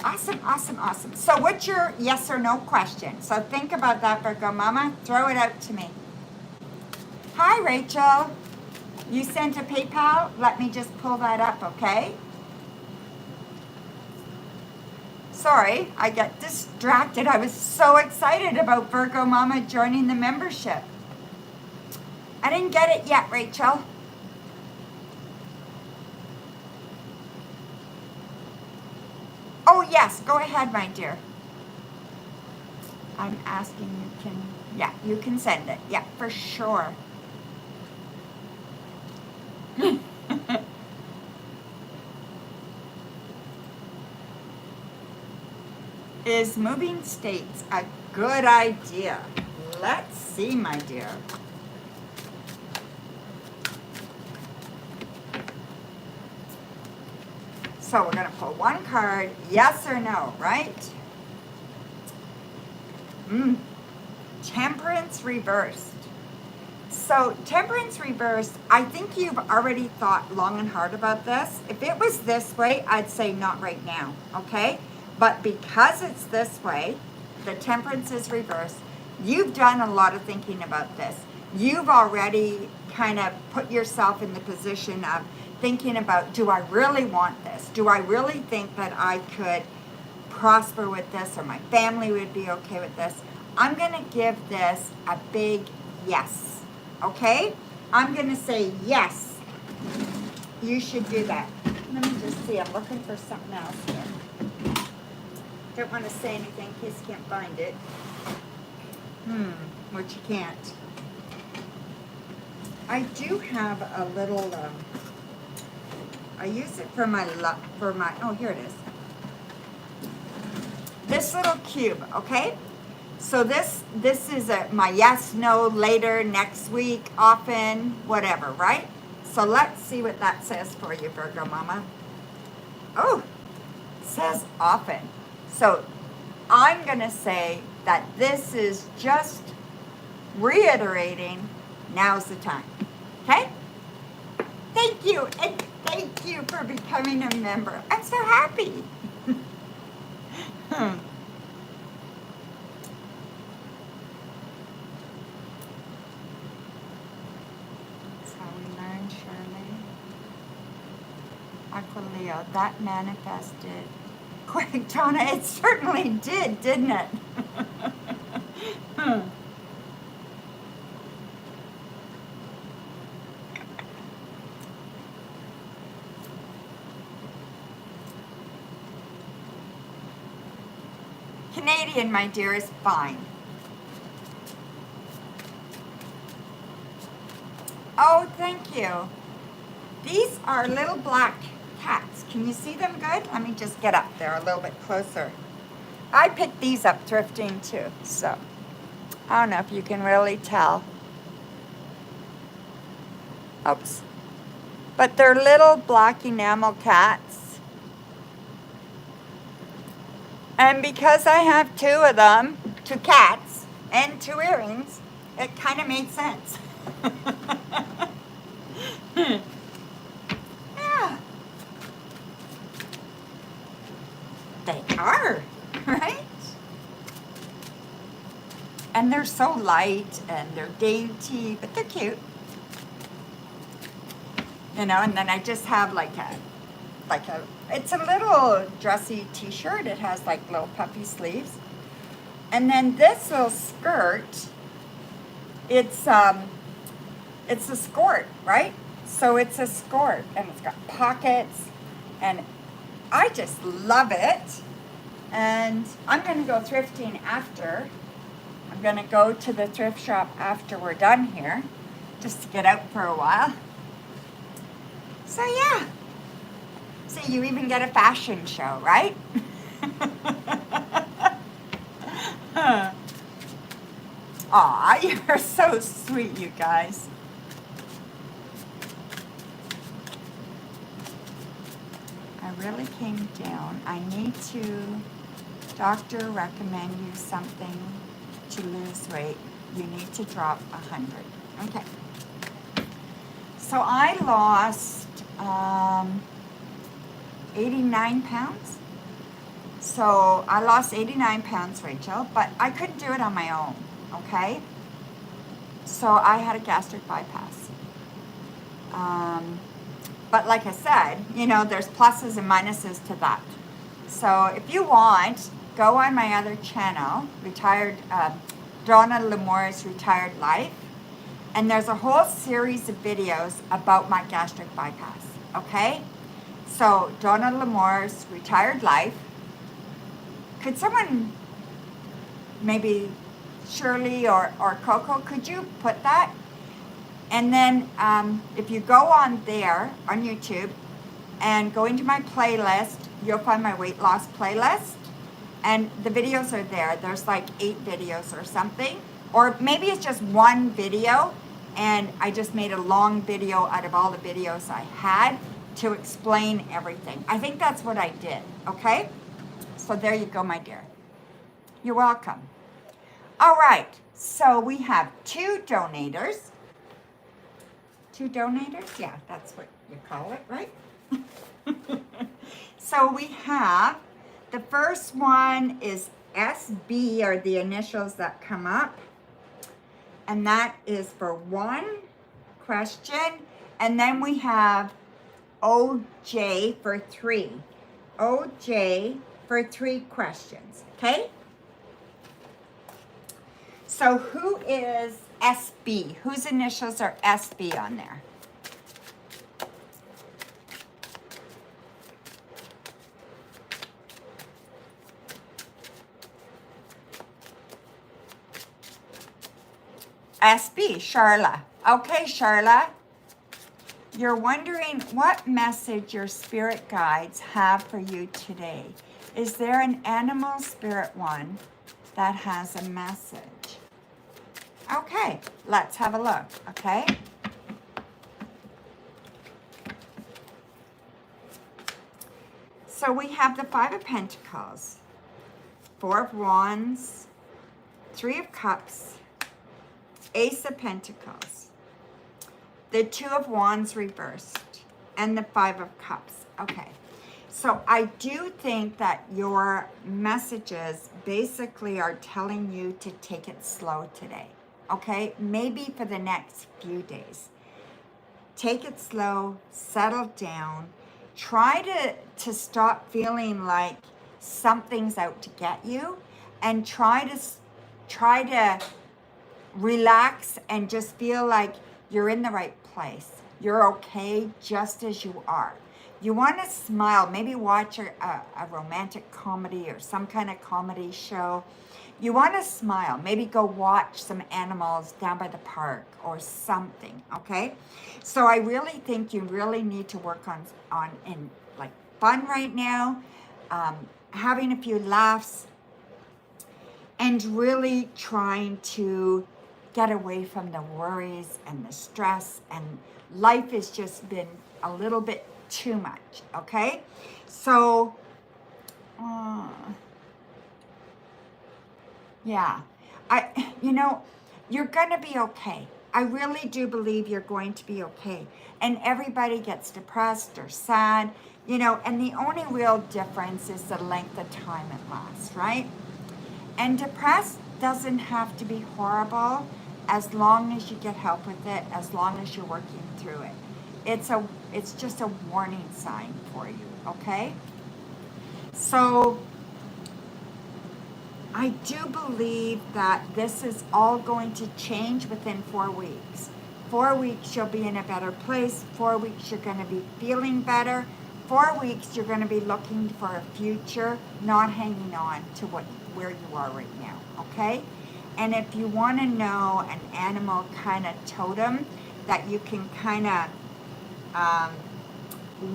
Awesome, awesome, awesome. So what's your yes or no question? So think about that, Virgo Mama. Throw it out to me. Hi, Rachel. You sent a PayPal? Let me just pull that up, okay? Sorry, I get distracted. I was so excited about Virgo Mama joining the membership. I didn't get it yet, Rachel. Oh, yes, go ahead, my dear. I'm asking you can send it. Yeah, for sure. Is moving states a good idea? Let's see, my dear. So we're going to pull one card, yes or no, right? Temperance reversed. So Temperance reversed, I think you've already thought long and hard about this. If it was this way, I'd say not right now, okay? But because it's this way, the Temperance is reversed, you've done a lot of thinking about this. You've already kind of put yourself in the position of thinking about, do I really want this? Do I really think that I could prosper with this, or my family would be okay with this? I'm going to give this a big yes, okay? I'm going to say yes, you should do that. Let me just see, I'm looking for something else here. Don't want to say anything in case you can't find it. Which you can't. I do have a little, I use it for my, oh, here it is. This little cube, okay? So this is my yes, no, later, next week, often, whatever, right? So let's see what that says for you, Virgo Mama. Oh, it says often. So I'm going to say that this is just reiterating, now's the time, okay? Thank you, and thank you for becoming a member. I'm so happy. Aquileo, that manifested quick, Donna. It certainly did, didn't it? Canadian, my dear, is fine. Oh, thank you. These are little black cats. Can you see them good? Let me just get up there a little bit closer. I picked these up thrifting too, so I don't know if you can really tell. Oops. But they're little black enamel cats. And because I have two of them, two cats, and two earrings, it kind of made sense. Yeah, they are, right? And they're so light and they're dainty, but they're cute. You know, and then I just have it's a little dressy t-shirt. It has like little puffy sleeves. And then this little skirt, it's a skirt, right? So it's a skirt and it's got pockets and I just love it. And I'm gonna go thrifting after. I'm gonna go to the thrift shop after we're done here, just to get out for a while. So yeah. See, you even get a fashion show, right? Aw, you're so sweet, you guys. I really came down. I need to, doctor recommend you something to lose weight. You need to drop 100. Okay. So I lost 89 pounds. So I lost 89 pounds, Rachel, but I couldn't do it on my own, okay? So I had a gastric bypass. But like I said, you know, there's pluses and minuses to that. So if you want, go on my other channel, Donna Lemore's Retired Life, and there's a whole series of videos about my gastric bypass, okay? So Donna Lemore's Retired Life. Could someone, maybe Shirley or Coco, could you put that? And then if you go on there, on YouTube, and go into my playlist, you'll find my weight loss playlist. And the videos are there. There's like 8 videos or something. Or maybe it's just one video, and I just made a long video out of all the videos I had to explain everything. I think that's what I did, okay? So there you go, my dear. You're welcome. All right, so we have 2 donators. 2 donators? Yeah, that's what you call it, right? So we have, the first one is SB, or the initials that come up. And that is for 1 question. And then we have OJ for 3. OJ for 3 questions, okay? So who is SB? Whose initials are SB on there? SB, Charla. Okay, Charla. You're wondering what message your spirit guides have for you today. Is there an animal spirit one that has a message? Okay, let's have a look, okay? So we have the 5 of Pentacles, 4 of Wands, 3 of Cups, Ace of Pentacles, the 2 of Wands reversed, and the 5 of Cups. Okay, so I do think that your messages basically are telling you to take it slow today, okay? Maybe for the next few days. Take it slow, settle down, try to stop feeling like something's out to get you, and try to relax and just feel like you're in the right place. You're okay just as you are. You want to smile, maybe watch a romantic comedy or some kind of comedy show. You want to smile, maybe go watch some animals down by the park or something, okay? So I really think you really need to work on fun right now, having a few laughs, and really trying to get away from the worries and the stress. And life has just been a little bit too much, okay? So, uh, yeah, you're gonna be okay. I really do believe you're going to be okay. And everybody gets depressed or sad, and the only real difference is the length of time it lasts, right? And depressed doesn't have to be horrible as long as you get help with it, as long as you're working through it. It's just a warning sign for you, okay? So I do believe that this is all going to change within 4 weeks. 4 weeks you'll be in a better place. 4 weeks you're going to be feeling better. 4 weeks you're going to be looking for a future, not hanging on to where you are right now, okay? And if you want to know an animal kind of totem that you can kind of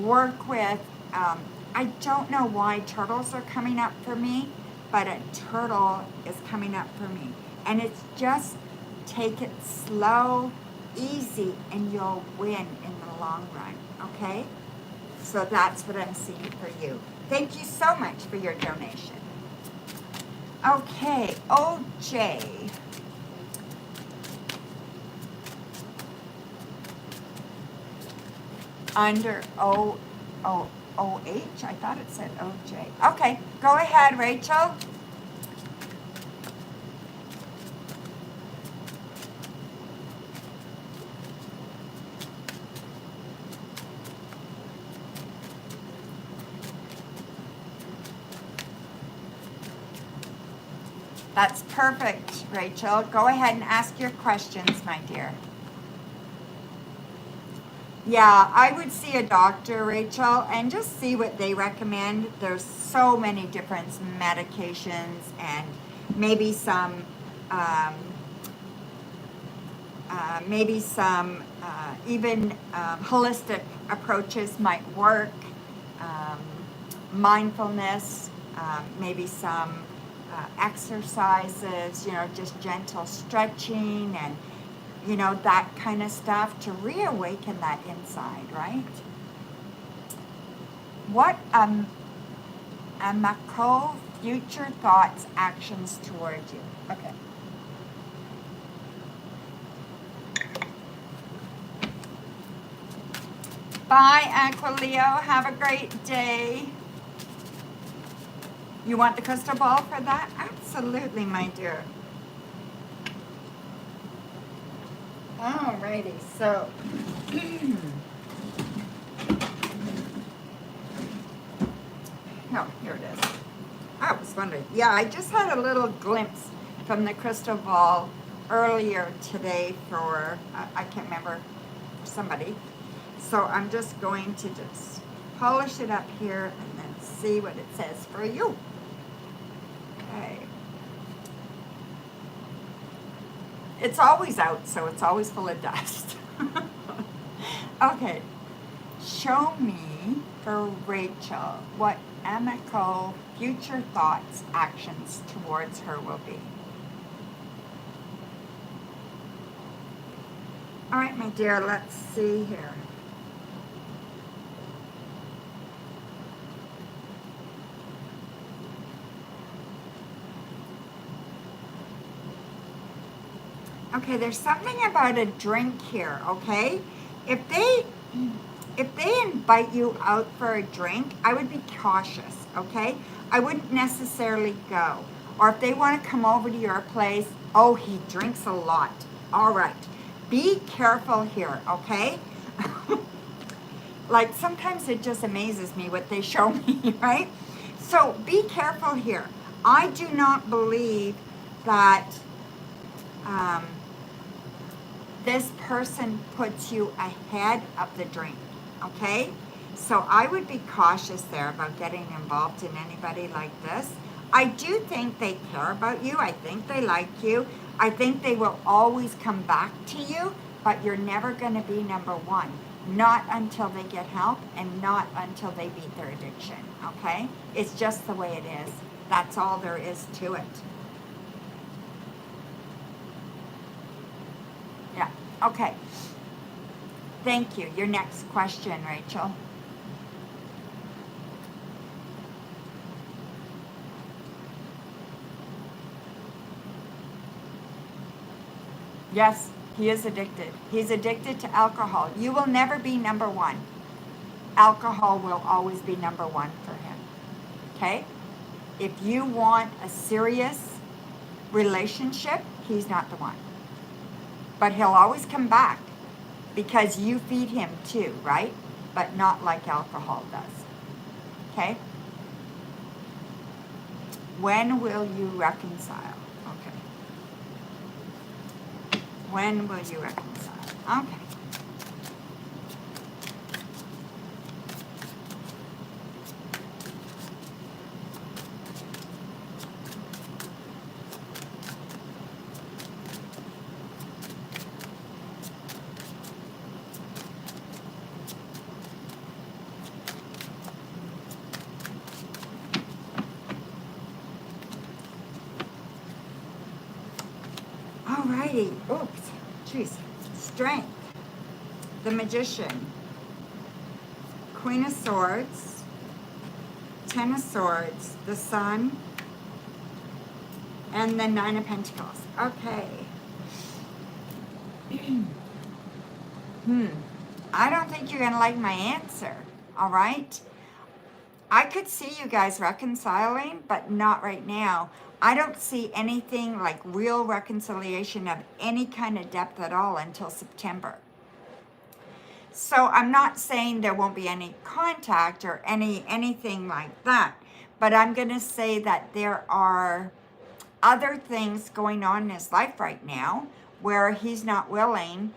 work with, I don't know why turtles are coming up for me, but a turtle is coming up for me. And it's just take it slow, easy, and you'll win in the long run, okay? So that's what I'm seeing for you. Thank you so much for your donation. Okay, OJ. Under OH? I thought it said OJ. Okay, go ahead, Rachel. That's perfect, Rachel. Go ahead and ask your questions, my dear. Yeah, I would see a doctor, Rachel, and just see what they recommend. There's so many different medications, and maybe some, um, even holistic approaches might work. Um, Mindfulness, maybe some exercises, just gentle stretching and that kind of stuff to reawaken that inside, right? What Mako future thoughts, actions towards you. Okay. Bye, Aquileo. Have a great day. You want the crystal ball for that? Absolutely, my dear. Alrighty, so oh, here it is. I was wondering. Yeah, I just had a little glimpse from the crystal ball earlier today for I can't remember, somebody. So I'm just going to just polish it up here and then see what it says for you. Okay. It's always out, so it's always full of dust. Okay. Show me for Rachel what Emiko future thoughts, actions towards her will be. All right, my dear, let's see here. Okay, there's something about a drink here, okay? If they invite you out for a drink, I would be cautious, okay? I wouldn't necessarily go. Or if they want to come over to your place, oh, he drinks a lot. All right. Be careful here, okay? Like sometimes it just amazes me what they show me, right? So be careful here. I do not believe that this person puts you ahead of the drink, okay? So I would be cautious there about getting involved in anybody like this. I do think they care about you. I think they like you. I think they will always come back to you, but you're never going to be number one. Not until they get help and not until they beat their addiction, okay? It's just the way it is. That's all there is to it. Yeah, okay. Thank you. Your next question, Rachel. Yes, he is addicted. He's addicted to alcohol. You will never be number one. Alcohol will always be number one for him. Okay? If you want a serious relationship, he's not the one. But he'll always come back because you feed him too, right? But not like alcohol does. Okay? When will you reconcile? Okay. When will you reconcile? Okay. Alrighty. Oops. Jeez. Strength. The Magician. Queen of Swords. Ten of Swords. The Sun. And the Nine of Pentacles. Okay. I don't think you're going to like my answer. Alright? I could see you guys reconciling, but not right now. I don't see anything like real reconciliation of any kind of depth at all until September. So I'm not saying there won't be any contact or anything like that, but I'm going to say that there are other things going on in his life right now where he's not willing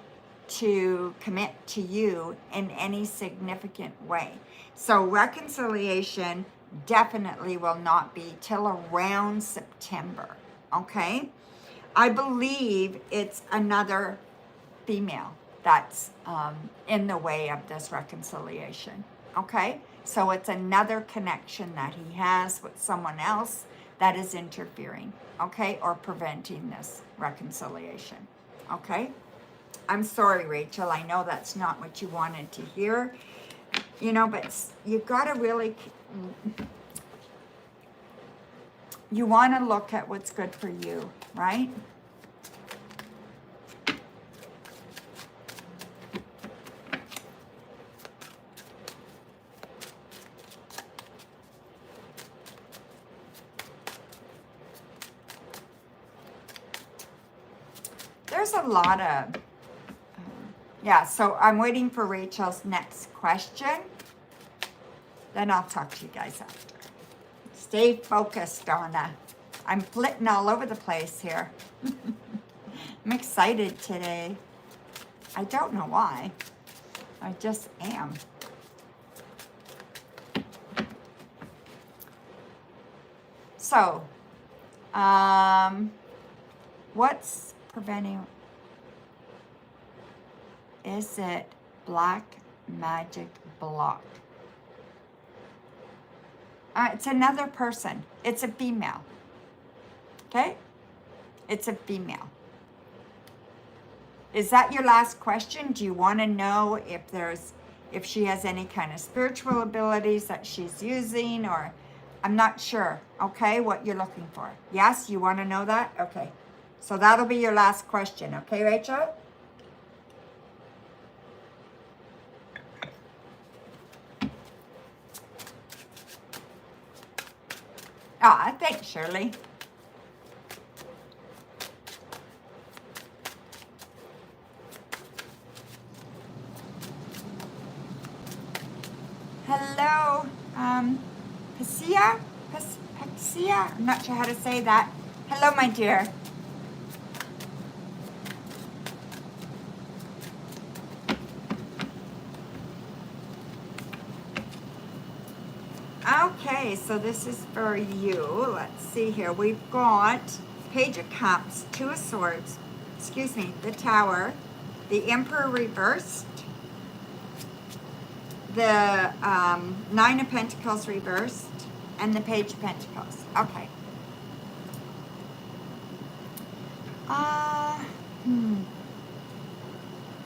to commit to you in any significant way. So reconciliation definitely will not be till around September, okay? I believe it's another female that's in the way of this reconciliation, okay? So it's another connection that he has with someone else that is interfering, okay? Or preventing this reconciliation, okay? I'm sorry, Rachel. I know that's not what you wanted to hear, you know, but you've got to really, you want to look at what's good for you, right? There's a lot of, yeah, so I'm waiting for Rachel's next question. Then I'll talk to you guys after. Stay focused, Donna. I'm flitting all over the place here. I'm excited today. I don't know why. I just am. So, what's preventing? Is it black magic block? It's another person. It's a female. Okay? It's a female. Is that your last question? Do you want to know if she has any kind of spiritual abilities that she's using, or I'm not sure, okay, what you're looking for? Yes, you want to know that? Okay. So that'll be your last question, okay, Rachel? Ah, thanks, Shirley. Hello, Pasia? Pasia? I'm not sure how to say that. Hello, my dear. Okay, so this is for you. Let's see here. We've got Page of Cups, Two of Swords, excuse me, the Tower, the Emperor reversed, the Nine of Pentacles reversed and the Page of Pentacles. Okay.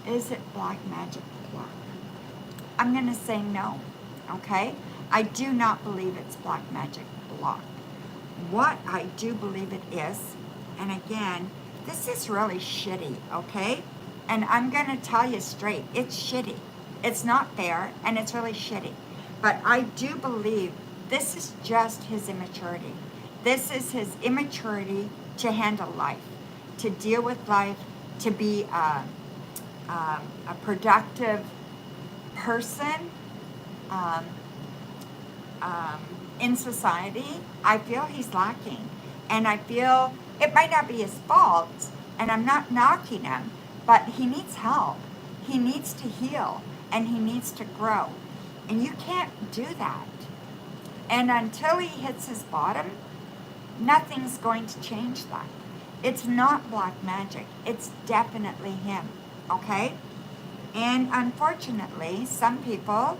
Is it black magic block? I'm going to say no, okay? I do not believe it's black magic block. What I do believe it is, and again, this is really shitty, okay? And I'm going to tell you straight, it's shitty. It's not fair, and it's really shitty. But I do believe this is just his immaturity. This is his immaturity to handle life, to deal with life, to be a productive person in society. I feel he's lacking. And I feel it might not be his fault, and I'm not knocking him, but he needs help. He needs to heal, and he needs to grow. And you can't do that. And until he hits his bottom, nothing's going to change that. It's not black magic. It's definitely him, okay? And unfortunately, some people,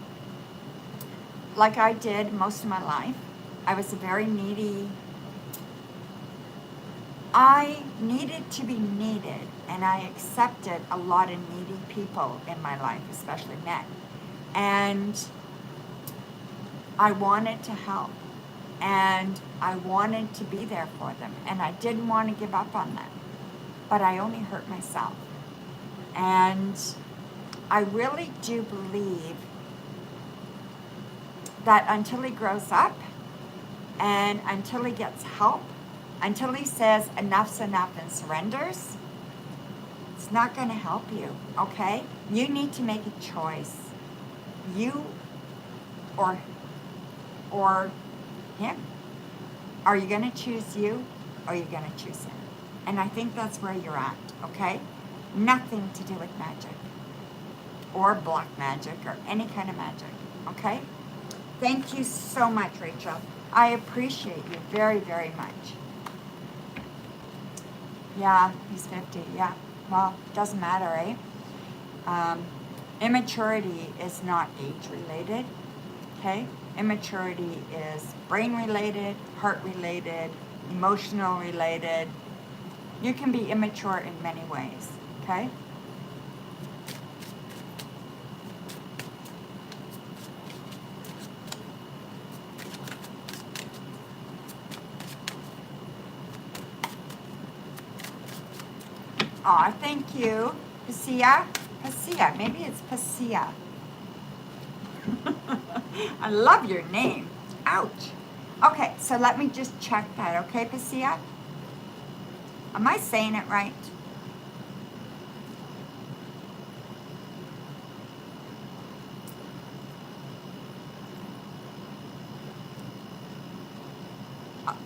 like I did most of my life, I was a very needy. I needed to be needed, and I accepted a lot of needy people in my life, especially men. And I wanted to help, and I wanted to be there for them, and I didn't want to give up on them, but I only hurt myself. And I really do believe that until he grows up, and until he gets help, until he says enough's enough and surrenders, it's not going to help you, okay? You need to make a choice. You or him. Are you going to choose you, or are you going to choose him? And I think that's where you're at, okay? Nothing to do with magic, or black magic, or any kind of magic, okay? Thank you so much, Rachel. I appreciate you very, very much. Yeah, he's 50, yeah. Well, doesn't matter, eh? Immaturity is not age-related, okay? Immaturity is brain-related, heart-related, emotional-related. You can be immature in many ways, okay? Aw, thank you. Pasia? Pasia. Maybe it's Pasia. I love your name. Ouch. Okay, so let me just check that, okay, Pasia? Am I saying it right?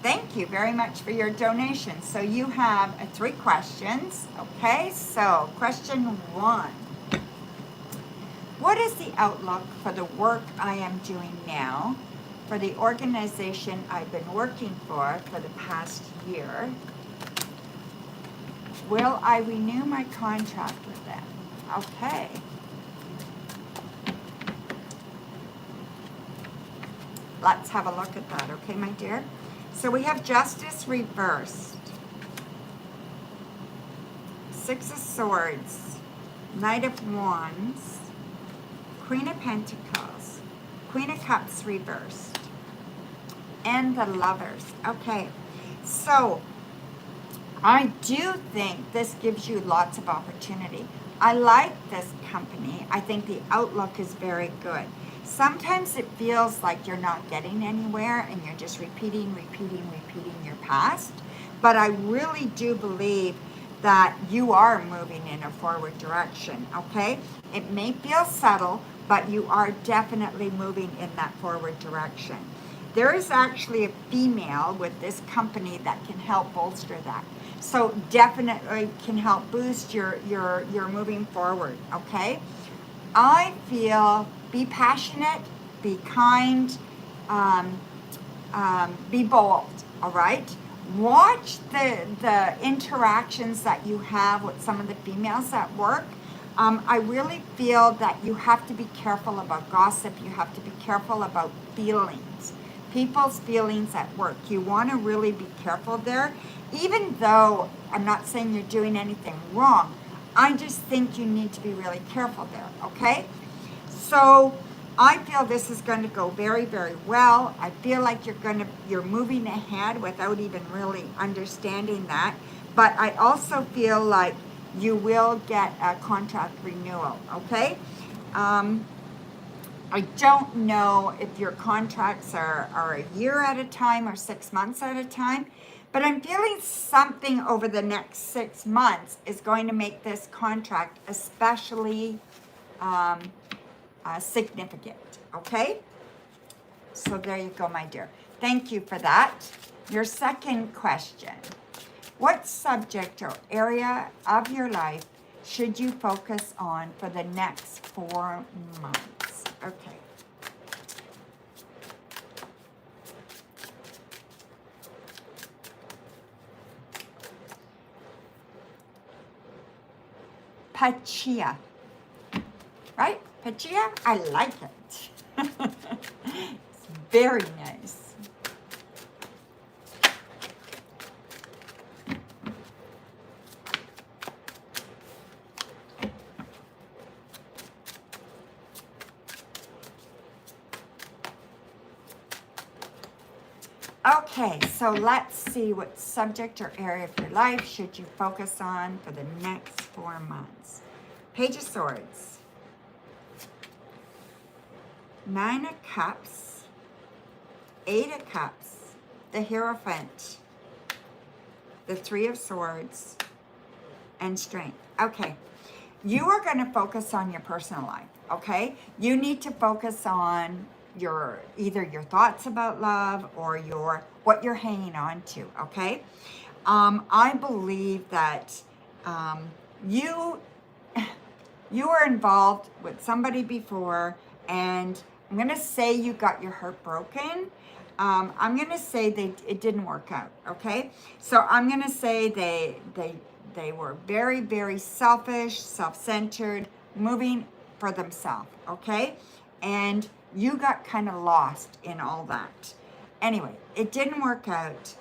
Thank you very much for your donation. So you have 3 questions, okay? So question 1. What is the outlook for the work I am doing now, for the organization I've been working for the past year? Will I renew my contract with them? Okay. Let's have a look at that, okay, my dear? So we have Justice reversed, 6 of Swords, Knight of Wands, Queen of Pentacles, Queen of Cups reversed, and the Lovers. Okay, so I do think this gives you lots of opportunity. I like this company. I think the outlook is very good. Sometimes it feels like you're not getting anywhere and you're just repeating your past. But I really do believe that you are moving in a forward direction, okay? It may feel subtle, but you are definitely moving in that forward direction. There is actually a female with this company that can help bolster that. So definitely can help boost your moving forward, okay? I feel be passionate, be kind, be bold, all right? Watch the interactions that you have with some of the females at work. I really feel that you have to be careful about gossip. You have to be careful about feelings, people's feelings at work. You want to really be careful there. Even though I'm not saying you're doing anything wrong, I just think you need to be really careful there, okay? So I feel this is going to go very, very well. I feel like you're moving ahead without even really understanding that. But I also feel like you will get a contract renewal, okay? Um, I don't know if your contracts are a year at a time or 6 months at a time, but I'm feeling something over the next 6 months is going to make this contract especially um, significant, okay? So there you go, my dear. Thank you for that. Your second question. What subject or area of your life should you focus on for the next 4 months? Okay. Pachia, right? Pachia? I like it. It's very nice. Okay, so let's see what subject or area of your life should you focus on for the next 4 months. Page of Swords, 9 of Cups, 8 of Cups, the Hierophant, the 3 of Swords, and Strength. Okay, you are going to focus on your personal life, okay? You need to focus on either your thoughts about love or what you're hanging on to, okay? I believe that you were involved with somebody before, and I'm gonna say you got your heart broken. I'm gonna say it didn't work out, okay? So I'm gonna say they were very, very selfish, self-centered, moving for themselves, okay? And you got kind of lost in all that. Anyway, it didn't work out.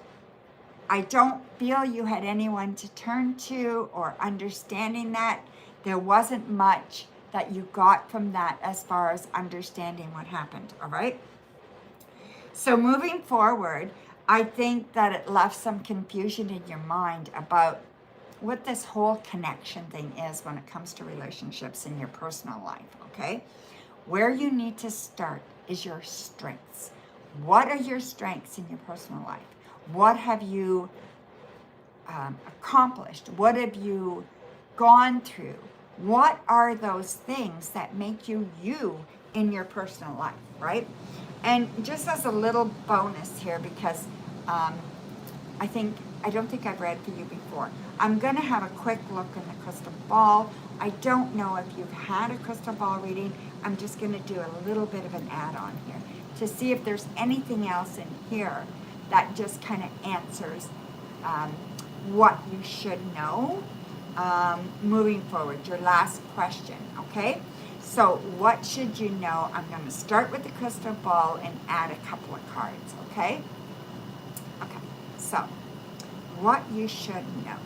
I don't feel you had anyone to turn to or understanding that. There wasn't much that you got from that as far as understanding what happened, all right? So moving forward, I think that it left some confusion in your mind about what this whole connection thing is when it comes to relationships in your personal life, okay? Where you need to start is your strengths. What are your strengths in your personal life? What have you accomplished? What have you gone through? What are those things that make you you in your personal life, right? And just as a little bonus here, because I don't think I've read for you before. I'm going to have a quick look in the crystal ball. I don't know if you've had a crystal ball reading. I'm just going to do a little bit of an add-on here to see if there's anything else in here that just kind of answers what you should know moving forward. Your last question, okay? So what should you know? I'm going to start with the crystal ball and add a couple of cards, okay? Okay, so what you should know.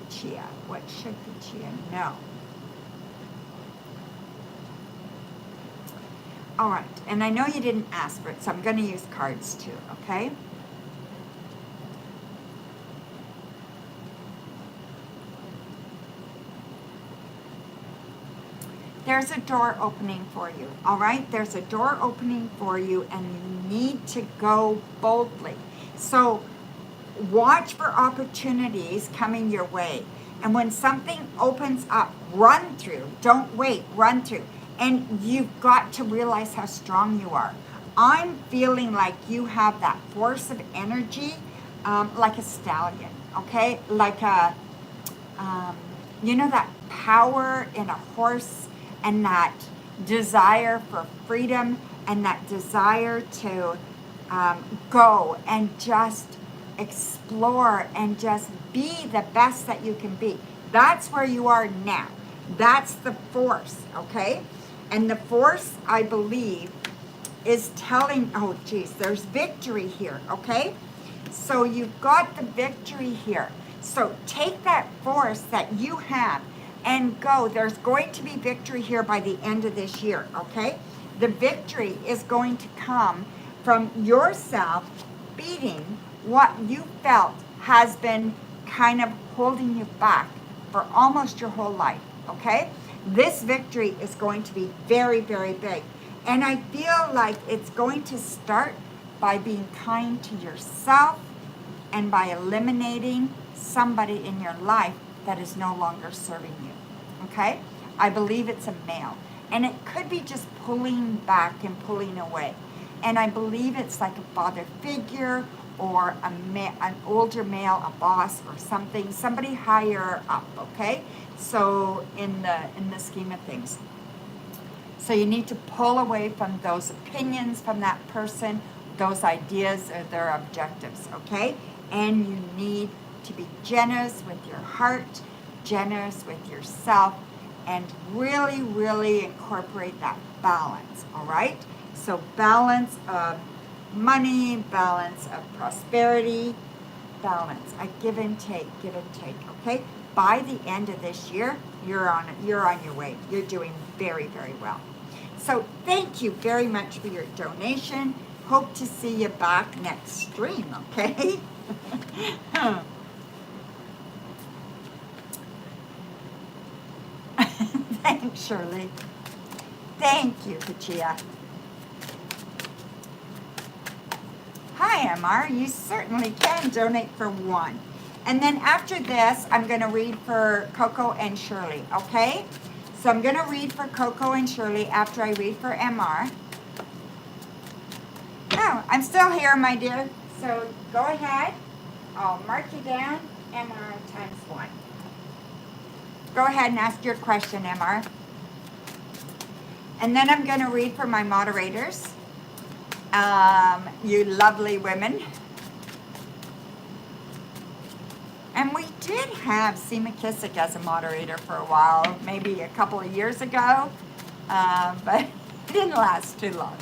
Chia, what should the Chia know? All right, and I know you didn't ask for it, so I'm going to use cards too, okay? There's a door opening for you, all right? There's a door opening for you, and you need to go boldly. So watch for opportunities coming your way. And when something opens up, run through. Don't wait, run through. And you've got to realize how strong you are. I'm feeling like you have that force of energy, like a stallion, okay? Like that power in a horse, and that desire for freedom, and that desire to go and just explore and just be the best that you can be. That's where you are now. That's the force, okay? And the force, I believe, is telling, oh geez, there's victory here, okay? So you've got the victory here. So take that force that you have and go. There's going to be victory here by the end of this year, okay? The victory is going to come from yourself beating what you felt has been kind of holding you back for almost your whole life, okay? This victory is going to be very, very big. And I feel like it's going to start by being kind to yourself and by eliminating somebody in your life that is no longer serving you, okay? I believe it's a male. And it could be just pulling back and pulling away. And I believe it's like a father figure or an older male, a boss or something, somebody higher up, okay? So in the scheme of things. So you need to pull away from those opinions from that person, those ideas or their objectives, okay? And you need to be generous with your heart, generous with yourself, and really, really incorporate that balance, all right? So balance of money, balance of prosperity, balance, a give and take, okay? By the end of this year, you're on your way. You're doing very, very well. So thank you very much for your donation. Hope to see you back next stream, okay? Thanks, Shirley. Thank you, Kachia. Hi, MR. You certainly can donate for one. And then after this, I'm going to read for Coco and Shirley, okay? So I'm going to read for Coco and Shirley after I read for MR. Oh, I'm still here, my dear. So go ahead. I'll mark you down. MR times 1. Go ahead and ask your question, MR. And then I'm going to read for my moderators. You lovely women. And we did have Seema Kissick as a moderator for a while, maybe a couple of years ago, but it didn't last too long.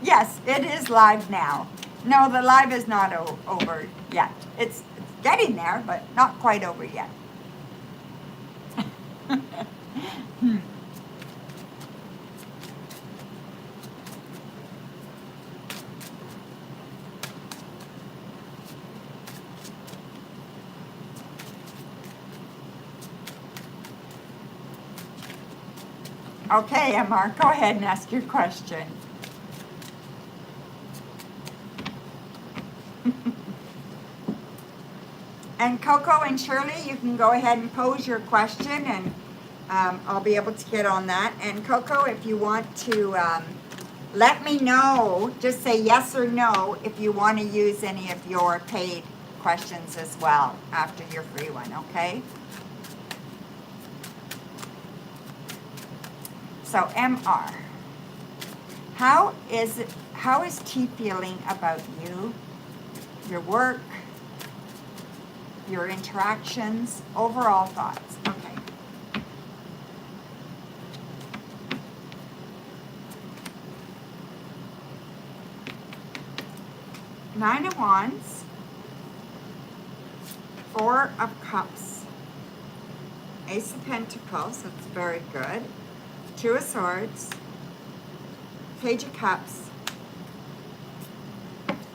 Yes, it is live now. No, the live is not over yet. It's getting there, but not quite over yet. Okay, MR, go ahead and ask your question. And Coco and Shirley, you can go ahead and pose your question, and I'll be able to get on that. And Coco, if you want to let me know, just say yes or no if you want to use any of your paid questions as well after your free one, okay? So MR, how is T feeling about you, your work, your interactions, overall thoughts? Okay. Nine of Wands, Four of Cups, Ace of Pentacles, that's very good. Two of Swords, Page of Cups,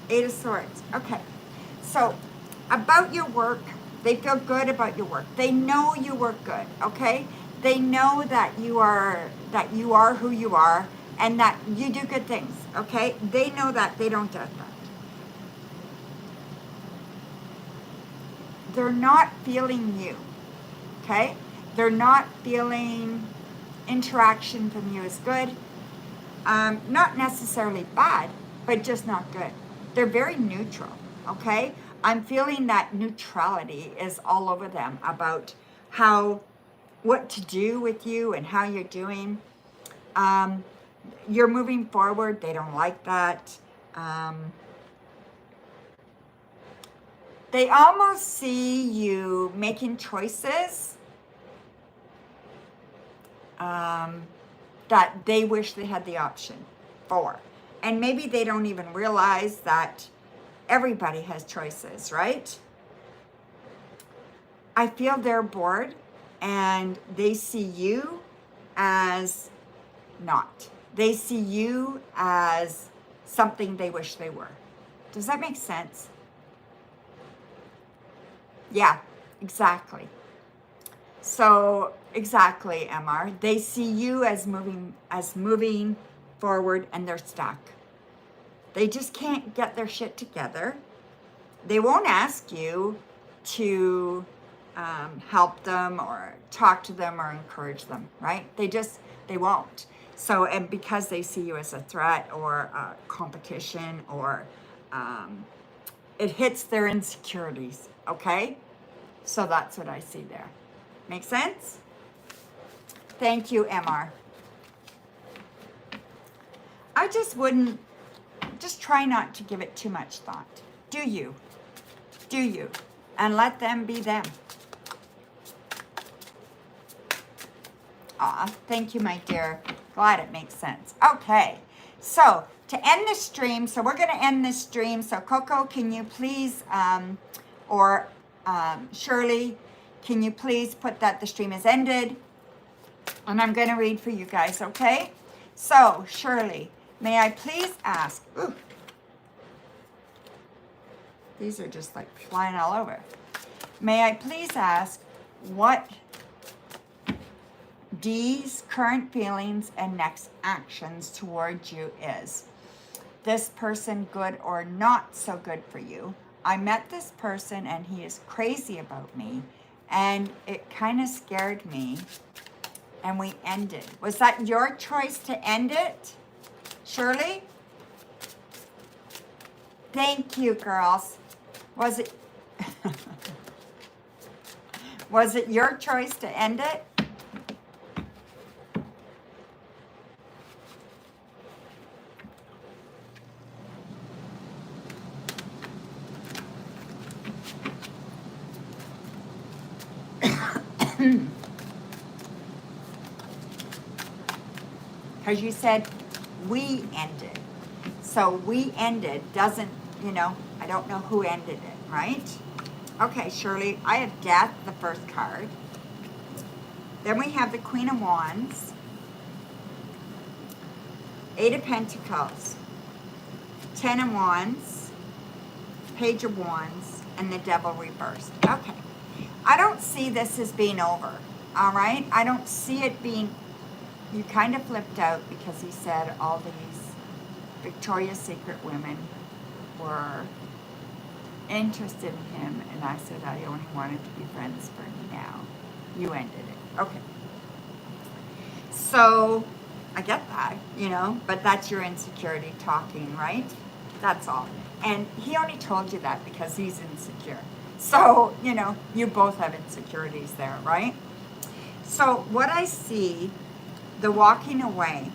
Eight of Swords. Okay, so about your work, they feel good about your work. They know you work good, okay? They know that you are who you are and that you do good things, okay? They know that, they don't doubt that. They're not feeling you, okay? They're not feeling interaction from you is good. Not necessarily bad, but just not good. They're very neutral, okay? I'm feeling that neutrality is all over them about what to do with you and how you're doing. You're moving forward. They don't like that. They almost see you making choices that they wish they had the option for. And maybe they don't even realize that everybody has choices, right? I feel they're bored and they see you as not. They see you as something they wish they were. Does that make sense? Yeah, exactly. So exactly, MR. They see you as moving forward and they're stuck. They just can't get their shit together. They won't ask you to help them or talk to them or encourage them, right? They won't. So, and because they see you as a threat or a competition or it hits their insecurities, okay? So that's what I see there. Make sense? Thank you, MR. I just try not to give it too much thought. Do you? Do you? And let them be them. Aw, thank you, my dear. Glad it makes sense. Okay, so to end the stream, so we're going to end this stream. So Coco, can you please, Shirley, can you please put that the stream is ended? And I'm going to read for you guys, okay? So, Shirley, may I please ask, ooh, these are just like flying all over. May I please ask what D's current feelings and next actions towards you is? This person good or not so good for you? I met this person and he is crazy about me and it kind of scared me and we ended. Was that your choice to end it, Shirley? Thank you, girls. Was it was it your choice to end it? Because you said we ended. So we ended doesn't, I don't know who ended it, right? Okay, Shirley, I have death, the first card. Then we have the Queen of Wands, Eight of Pentacles, Ten of Wands, Page of Wands, and the Devil reversed. Okay. I don't see this as being over, all right? I don't see it being, you kind of flipped out because he said all these Victoria's Secret women were interested in him, and I said I only wanted to be friends for now. You ended it. Okay. So, I get that, but that's your insecurity talking, right? That's all. And he only told you that because he's insecure. So, you both have insecurities there, right? So, what I see, the walking away,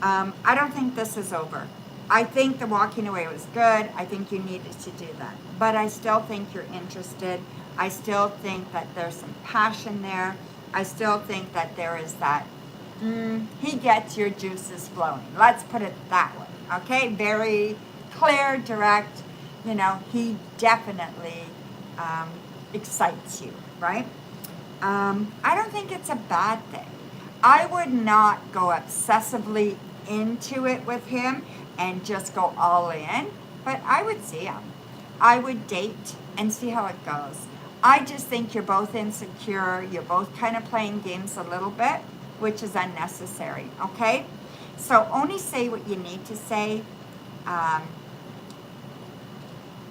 I don't think this is over. I think the walking away was good. I think you needed to do that. But I still think you're interested. I still think that there's some passion there. I still think that there is that, he gets your juices flowing. Let's put it that way, okay? Very clear, direct, he definitely excites you, right? I don't think it's a bad thing. I would not go obsessively into it with him and just go all in, but I would see him. I would date and see how it goes. I just think you're both insecure. You're both kind of playing games a little bit, which is unnecessary, okay? So only say what you need to say.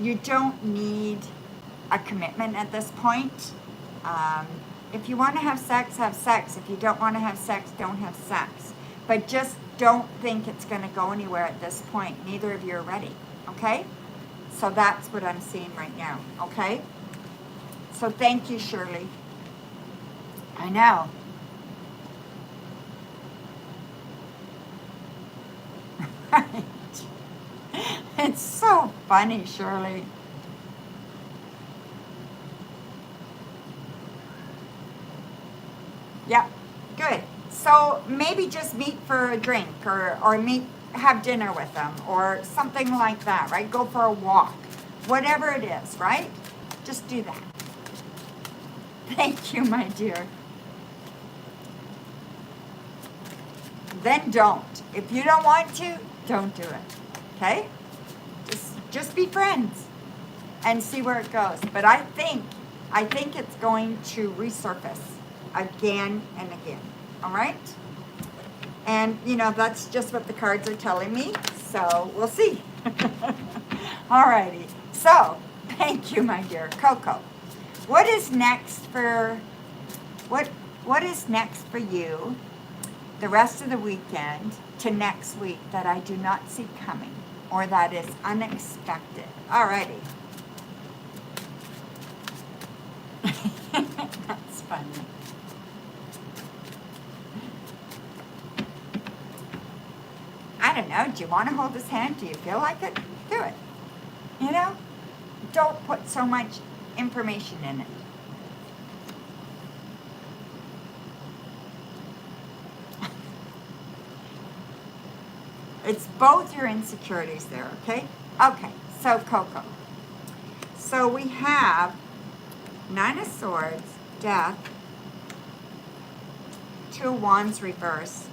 You don't need a commitment at this point. If you want to have sex, have sex. If you don't want to have sex, don't have sex. But just don't think it's going to go anywhere at this point. Neither of you are ready, okay? So that's what I'm seeing right now, okay? So thank you, Shirley. I know. Right. It's so funny, Shirley. So maybe just meet for a drink or meet, have dinner with them or something like that, right? Go for a walk, whatever it is, right? Just do that. Thank you, my dear. Then don't. If you don't want to, don't do it. Okay? Just be friends and see where it goes. But I think it's going to resurface again and again. All right? And you know, that's just what the cards are telling me. So we'll see. All righty. So thank you, my dear Coco. What is next for what is next for you the rest of the weekend to next week that I do not see coming or that is unexpected? Alrighty. That's funny. I don't know. Do you want to hold his hand? Do you feel like it? Do it. You know? Don't put so much information in it. It's both your insecurities there, okay? Okay, so Coco. So we have Nine of Swords, Death, Two of Wands reversed,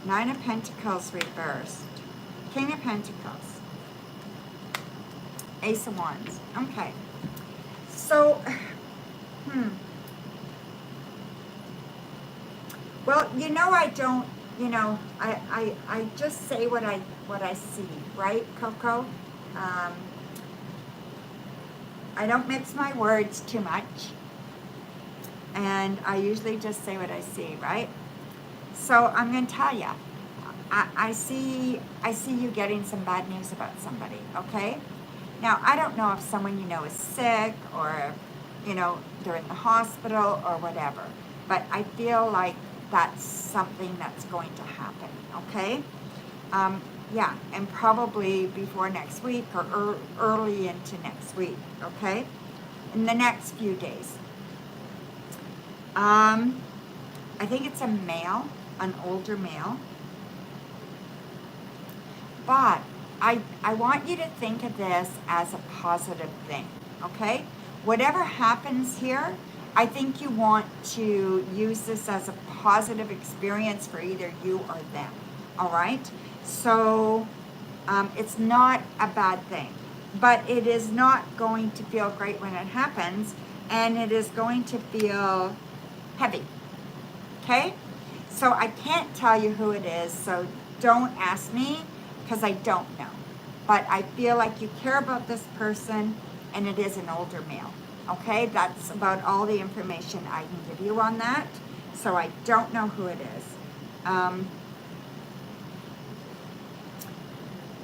Nine of Pentacles reversed, King of Pentacles, Ace of Wands. Okay. So, well, you know, I don't, you know, I just say what I see, right, Coco? I don't mix my words too much, and I usually just say what I see, right? So I'm going to tell you, I see you getting some bad news about somebody, okay? Now, I don't know if someone you know is sick or, you know, they're in the hospital or whatever, but I feel like that's something that's going to happen, okay? Yeah, and probably before next week or early into next week, okay? In the next few days. I think it's a male, an older male. But I want you to think of this as a positive thing, okay? Whatever happens here, I think you want to use this as a positive experience for either you or them, all right? So it's not a bad thing, but it is not going to feel great when it happens, and it is going to feel heavy, okay? So I can't tell you who it is, so don't ask me, because I don't know. But I feel like you care about this person, and it is an older male, okay? That's about all the information I can give you on that, so I don't know who it is.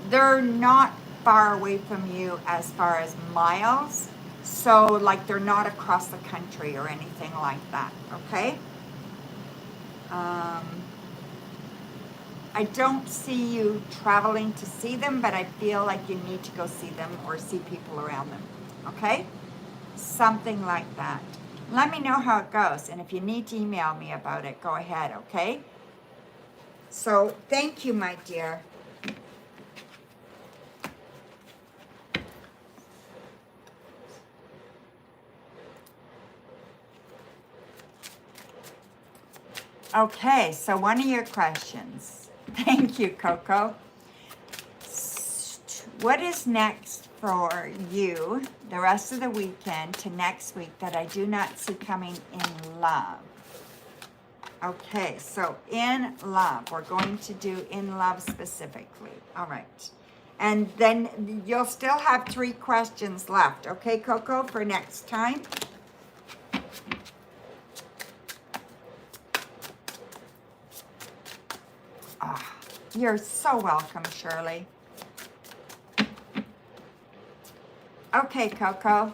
They're not far away from you as far as miles, so like they're not across the country or anything like that, okay? I don't see you traveling to see them, but I feel like you need to go see them or see people around them, okay? Something like that. Let me know how it goes, and if you need to email me about it, go ahead, okay? So, thank you, my dear. Okay, so one of your questions. Thank you, Coco. What is next for you the rest of the weekend to next week that I do not see coming in love? Okay, so in love, we're going to do in love specifically. All right. And then you'll still have 3 questions left. Okay, Coco, for next time? Oh, you're so welcome, Shirley. Okay, Coco.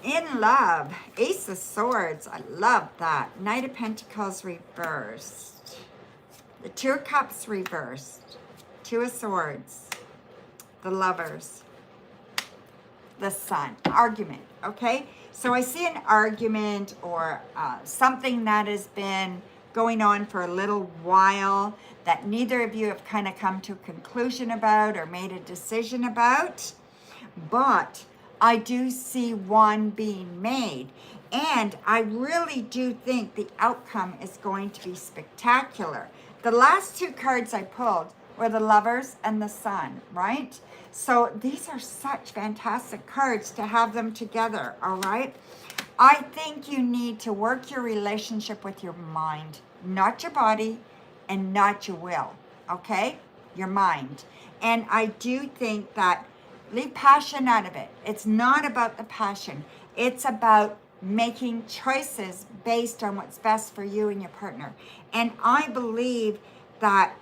In love, Ace of Swords. I love that. Knight of Pentacles reversed. The Two of Cups reversed. Two of Swords. The Lovers. The Sun. Argument, okay? So I see an argument or something that has been going on for a little while that neither of you have kind of come to a conclusion about or made a decision about. But I do see one being made. And I really do think the outcome is going to be spectacular. The last two cards I pulled were the Lovers and the Sun, right? So these are such fantastic cards to have them together, all right? I think you need to work your relationship with your mind, not your body and not your will, okay? Your mind. And I do think that leave passion out of it. It's not about the passion. It's about making choices based on what's best for you and your partner. And I believe that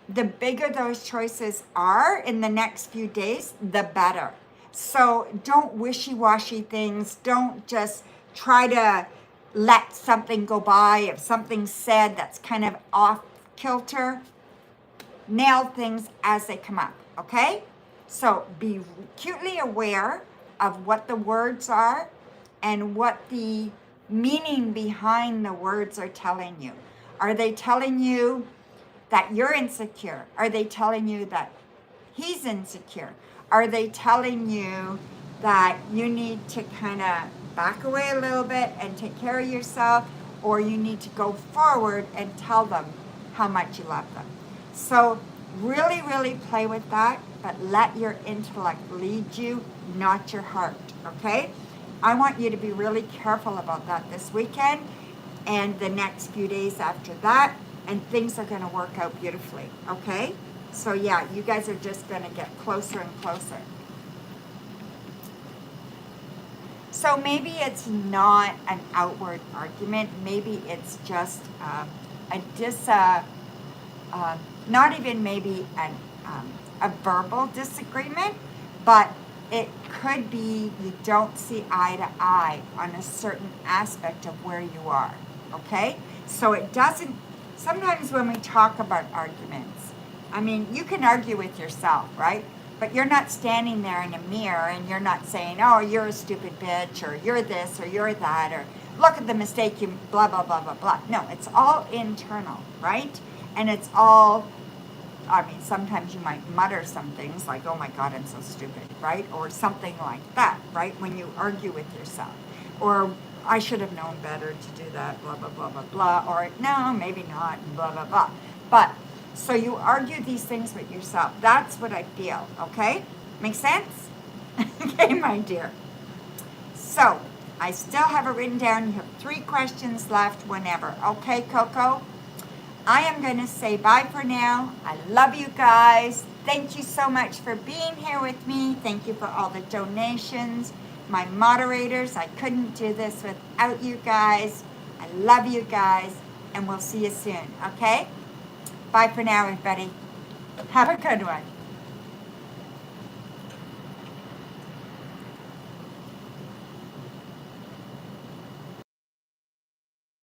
the bigger those choices are in the next few days, the better. So don't wishy-washy things. Don't just try to let something go by. If something's said that's kind of off kilter, nail things as they come up, okay? So be acutely aware of what the words are and what the meaning behind the words are telling you. Are they telling you that you're insecure? Are they telling you that he's insecure? Are they telling you that you need to kind of back away a little bit and take care of yourself, or you need to go forward and tell them how much you love them? So really, really play with that, but let your intellect lead you, not your heart, okay? I want you to be really careful about that this weekend and the next few days after that, and things are going to work out beautifully, okay? So yeah, you guys are just going to get closer and closer. So maybe it's not an outward argument. Maybe it's just not even maybe a verbal disagreement, but it could be you don't see eye to eye on a certain aspect of where you are, okay? So it doesn't, sometimes when we talk about arguments, I mean, you can argue with yourself, right? But you're not standing there in a mirror and you're not saying, oh, you're a stupid bitch, or you're this, or you're that, or look at the mistake you blah, blah, blah, blah, blah. No, it's all internal, right? And it's all, I mean, sometimes you might mutter some things like, oh my God, I'm so stupid, right? Or something like that, right? When you argue with yourself. Or I should have known better to do that, blah, blah, blah, blah, blah. Or no, maybe not, blah, blah, blah. But, so you argue these things with yourself. That's what I feel, okay? Make sense? Okay, my dear. So, I still have it written down. You have 3 questions left whenever. Okay, Coco? I am going to say bye for now. I love you guys. Thank you so much for being here with me. Thank you for all the donations. My moderators, I couldn't do this without you guys. I love you guys, and we'll see you soon, okay? Bye for now, everybody. Have a good one.